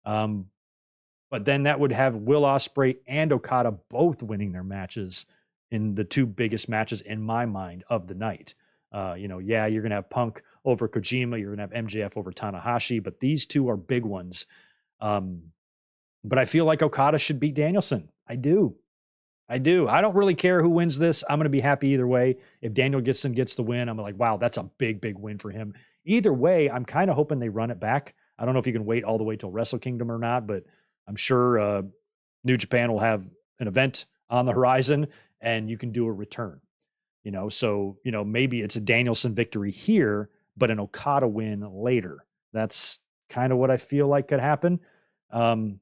But then that would have Will Ospreay and Okada both winning their matches in the two biggest matches in my mind of the night. You're going to have Punk over Kojima, you're going to have MJF over Tanahashi, but these two are big ones. But I feel like Okada should beat Danielson. I do. I don't really care who wins this. I'm going to be happy either way. If Danielson gets the win, I'm like, wow, that's a big, big win for him. Either way, I'm kind of hoping they run it back. I don't know if you can wait all the way till Wrestle Kingdom or not, but I'm sure New Japan will have an event on the horizon and you can do a return. So maybe it's a Danielson victory here, but an Okada win later. That's kind of what I feel like could happen. I'm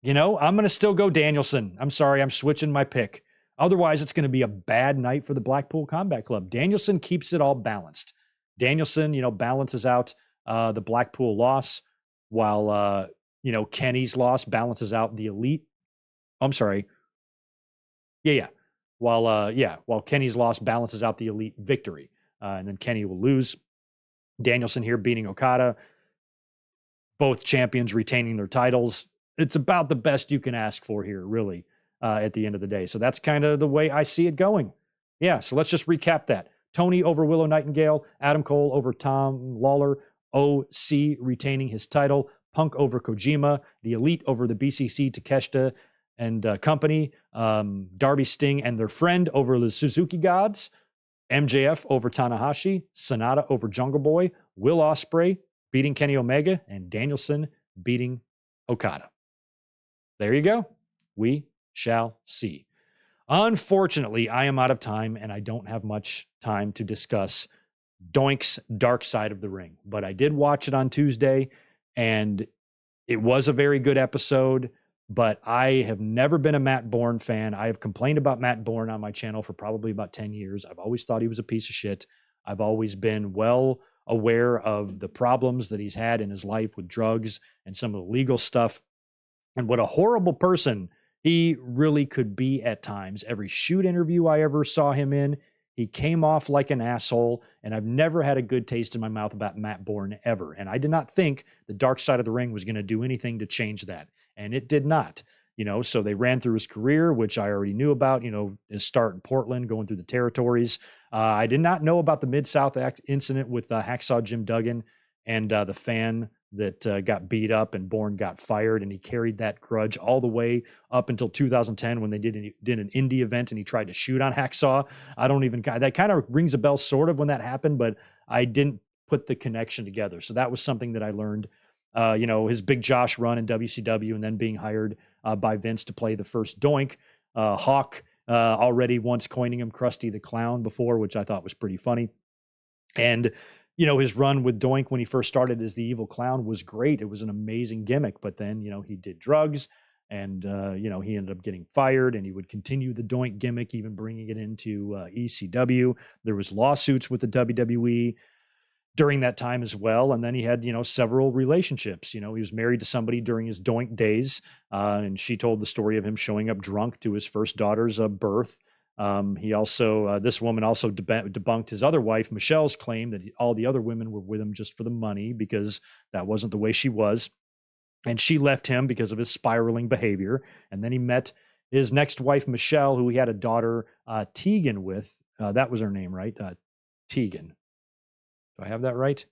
going to still go Danielson. I'm sorry, I'm switching my pick. Otherwise, it's going to be a bad night for the Blackpool Combat Club. Danielson keeps it all balanced. Danielson, balances out the Blackpool loss, while Kenny's loss balances out the Elite. I'm sorry. Yeah. While Kenny's loss balances out the Elite victory, and then Kenny will lose. Danielson here beating Okada. Both champions retaining their titles. It's about the best you can ask for here, really, at the end of the day. So that's kind of the way I see it going. Yeah, so let's just recap that. Tony over Willow Nightingale, Adam Cole over Tom Lawler, OC retaining his title, Punk over Kojima, the Elite over the BCC Takeshita and company, Darby Sting and their friend over the Suzuki Gods, MJF over Tanahashi, Sonata over Jungle Boy, Will Ospreay beating Kenny Omega, and Danielson beating Okada. There you go. We shall see. Unfortunately, I am out of time and I don't have much time to discuss Doink's Dark Side of the Ring, but I did watch it on Tuesday and it was a very good episode, but I have never been a Matt Bourne fan. I have complained about Matt Bourne on my channel for probably about 10 years. I've always thought he was a piece of shit. I've always been well aware of the problems that he's had in his life with drugs and some of the legal stuff. And what a horrible person he really could be at times. Every shoot interview I ever saw him in, he came off like an asshole. And I've never had a good taste in my mouth about Matt Bourne ever. And I did not think the Dark Side of the Ring was going to do anything to change that. And it did not. So they ran through his career, which I already knew about, his start in Portland, going through the territories. I did not know about the Mid-South incident with Hacksaw Jim Duggan and the fan that got beat up and Bourne got fired, and he carried that grudge all the way up until 2010 when they did an indie event and he tried to shoot on Hacksaw. That kind of rings a bell sort of when that happened, but I didn't put the connection together. So that was something that I learned. His Big Josh run in WCW and then being hired by Vince to play the first Doink. Hawk already once coining him Krusty the Clown before, which I thought was pretty funny. And his run with Doink when he first started as the evil clown was great. It was an amazing gimmick, but then, he did drugs and, he ended up getting fired and he would continue the Doink gimmick, even bringing it into ECW. There was lawsuits with the WWE during that time as well. And then he had, several relationships. He was married to somebody during his Doink days. And she told the story of him showing up drunk to his first daughter's birth. He also, this woman also debunked his other wife, Michelle's claim that all the other women were with him just for the money, because that wasn't the way she was. And she left him because of his spiraling behavior. And then he met his next wife, Michelle, who he had a daughter, Tegan, with. That was her name, right? Tegan. Do I have that right?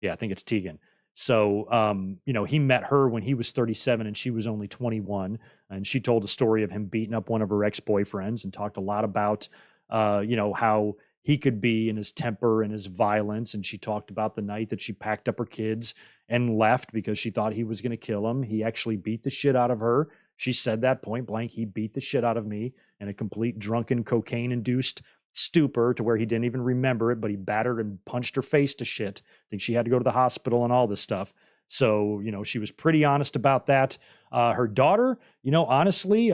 Yeah, I think it's Tegan. So, he met her when he was 37 and she was only 21. And she told the story of him beating up one of her ex-boyfriends and talked a lot about, how he could be in his temper and his violence. And she talked about the night that she packed up her kids and left because she thought he was going to kill him. He actually beat the shit out of her. She said that point blank. He beat the shit out of me in a complete drunken, cocaine-induced stupor to where he didn't even remember it, but he battered and punched her face to shit. I think she had to go to the hospital and all this stuff. So, she was pretty honest about that. Her daughter, honestly,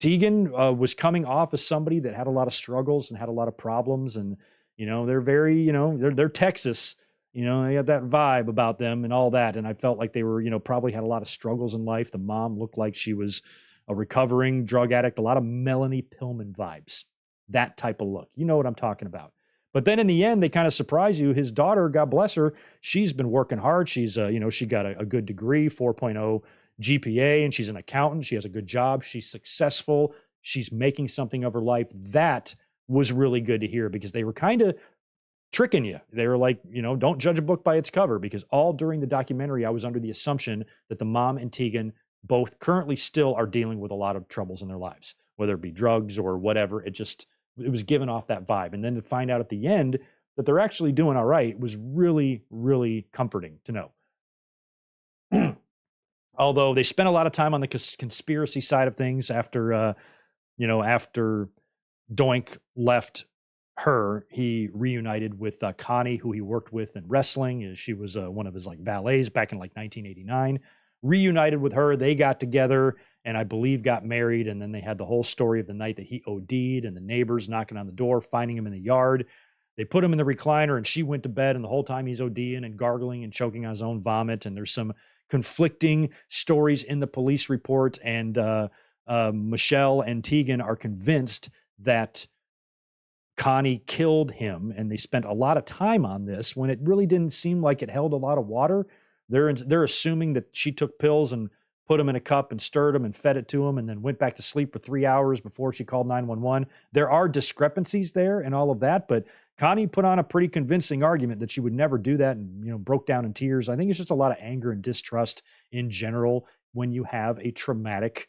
Tegan was coming off as somebody that had a lot of struggles and had a lot of problems. And, they're very, they're Texas, they got that vibe about them and all that. And I felt like they were, probably had a lot of struggles in life. The mom looked like she was a recovering drug addict, a lot of Melanie Pillman vibes. That type of look. You know what I'm talking about. But then in the end, they kind of surprise you. His daughter, God bless her, she's been working hard. She's, she got a good degree, 4.0 GPA, and she's an accountant. She has a good job. She's successful. She's making something of her life. That was really good to hear, because they were kind of tricking you. They were like, don't judge a book by its cover, because all during the documentary, I was under the assumption that the mom and Tegan both currently still are dealing with a lot of troubles in their lives, whether it be drugs or whatever. It was giving off that vibe. And then to find out at the end that they're actually doing all right was really, really comforting to know. Although they spent a lot of time on the conspiracy side of things after Doink left her, he reunited with Connie, who he worked with in wrestling. She was one of his valets back in 1989. Reunited with her, they got together and I believe got married. And then they had the whole story of the night that he OD'd and the neighbors knocking on the door, finding him in the yard. They put him in the recliner and she went to bed, and the whole time he's ODing and gargling and choking on his own vomit. And there's some conflicting stories in the police report. And Michelle and Tegan are convinced that Connie killed him, and they spent a lot of time on this when it really didn't seem like it held a lot of water. They're assuming that she took pills and put them in a cup and stirred them and fed it to him and then went back to sleep for 3 hours before she called 911. There are discrepancies there and all of that, but Connie put on a pretty convincing argument that she would never do that, and broke down in tears. I think it's just a lot of anger and distrust in general when you have a traumatic,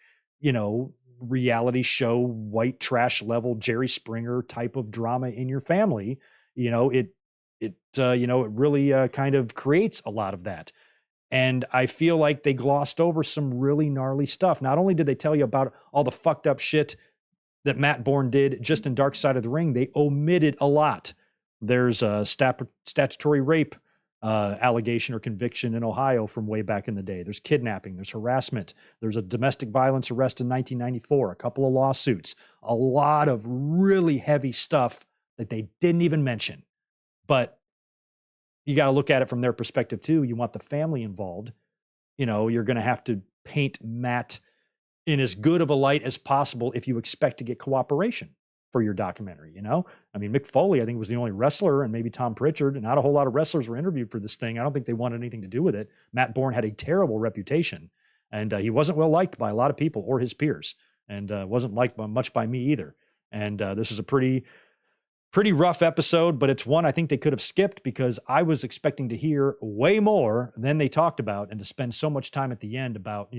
reality show, white trash level Jerry Springer type of drama in your family. It really kind of creates a lot of that. And I feel like they glossed over some really gnarly stuff. Not only did they tell you about all the fucked up shit that Matt Bourne did just in Dark Side of the Ring, they omitted a lot. There's a statutory rape allegation or conviction in Ohio from way back in the day. There's kidnapping, there's harassment, there's a domestic violence arrest in 1994, a couple of lawsuits, a lot of really heavy stuff that they didn't even mention. But you got to look at it from their perspective too. You want the family involved. You're going to have to paint Matt in as good of a light as possible if you expect to get cooperation for your documentary. Mick Foley, I think, was the only wrestler, and maybe Tom Pritchard, and not a whole lot of wrestlers were interviewed for this thing. I don't think they wanted anything to do with it. Matt Bourne had a terrible reputation, and he wasn't well liked by a lot of people or his peers, and wasn't liked much by me either. And this is a pretty rough episode, but it's one I think they could have skipped, because I was expecting to hear way more than they talked about, and to spend so much time at the end about,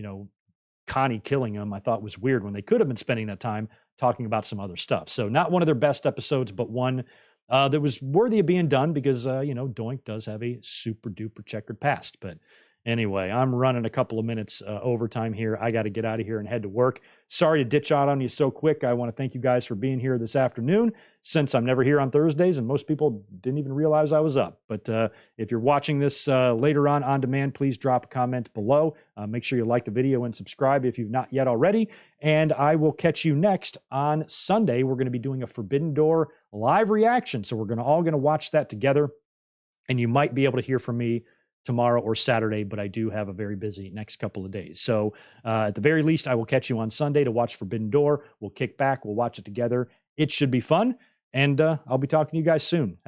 Connie killing him, I thought was weird, when they could have been spending that time talking about some other stuff. So not one of their best episodes, but one that was worthy of being done, because, Doink does have a super duper checkered past. But anyway, I'm running a couple of minutes overtime here. I got to get out of here and head to work. Sorry to ditch out on you so quick. I want to thank you guys for being here this afternoon, since I'm never here on Thursdays and most people didn't even realize I was up. But if you're watching this later on demand, please drop a comment below. Make sure you like the video and subscribe if you've not yet already. And I will catch you next on Sunday. We're going to be doing a Forbidden Door live reaction. So we're all going to watch that together. And you might be able to hear from me tomorrow or Saturday, but I do have a very busy next couple of days. So at the very least, I will catch you on Sunday to watch Forbidden Door. We'll kick back. We'll watch it together. It should be fun. And I'll be talking to you guys soon.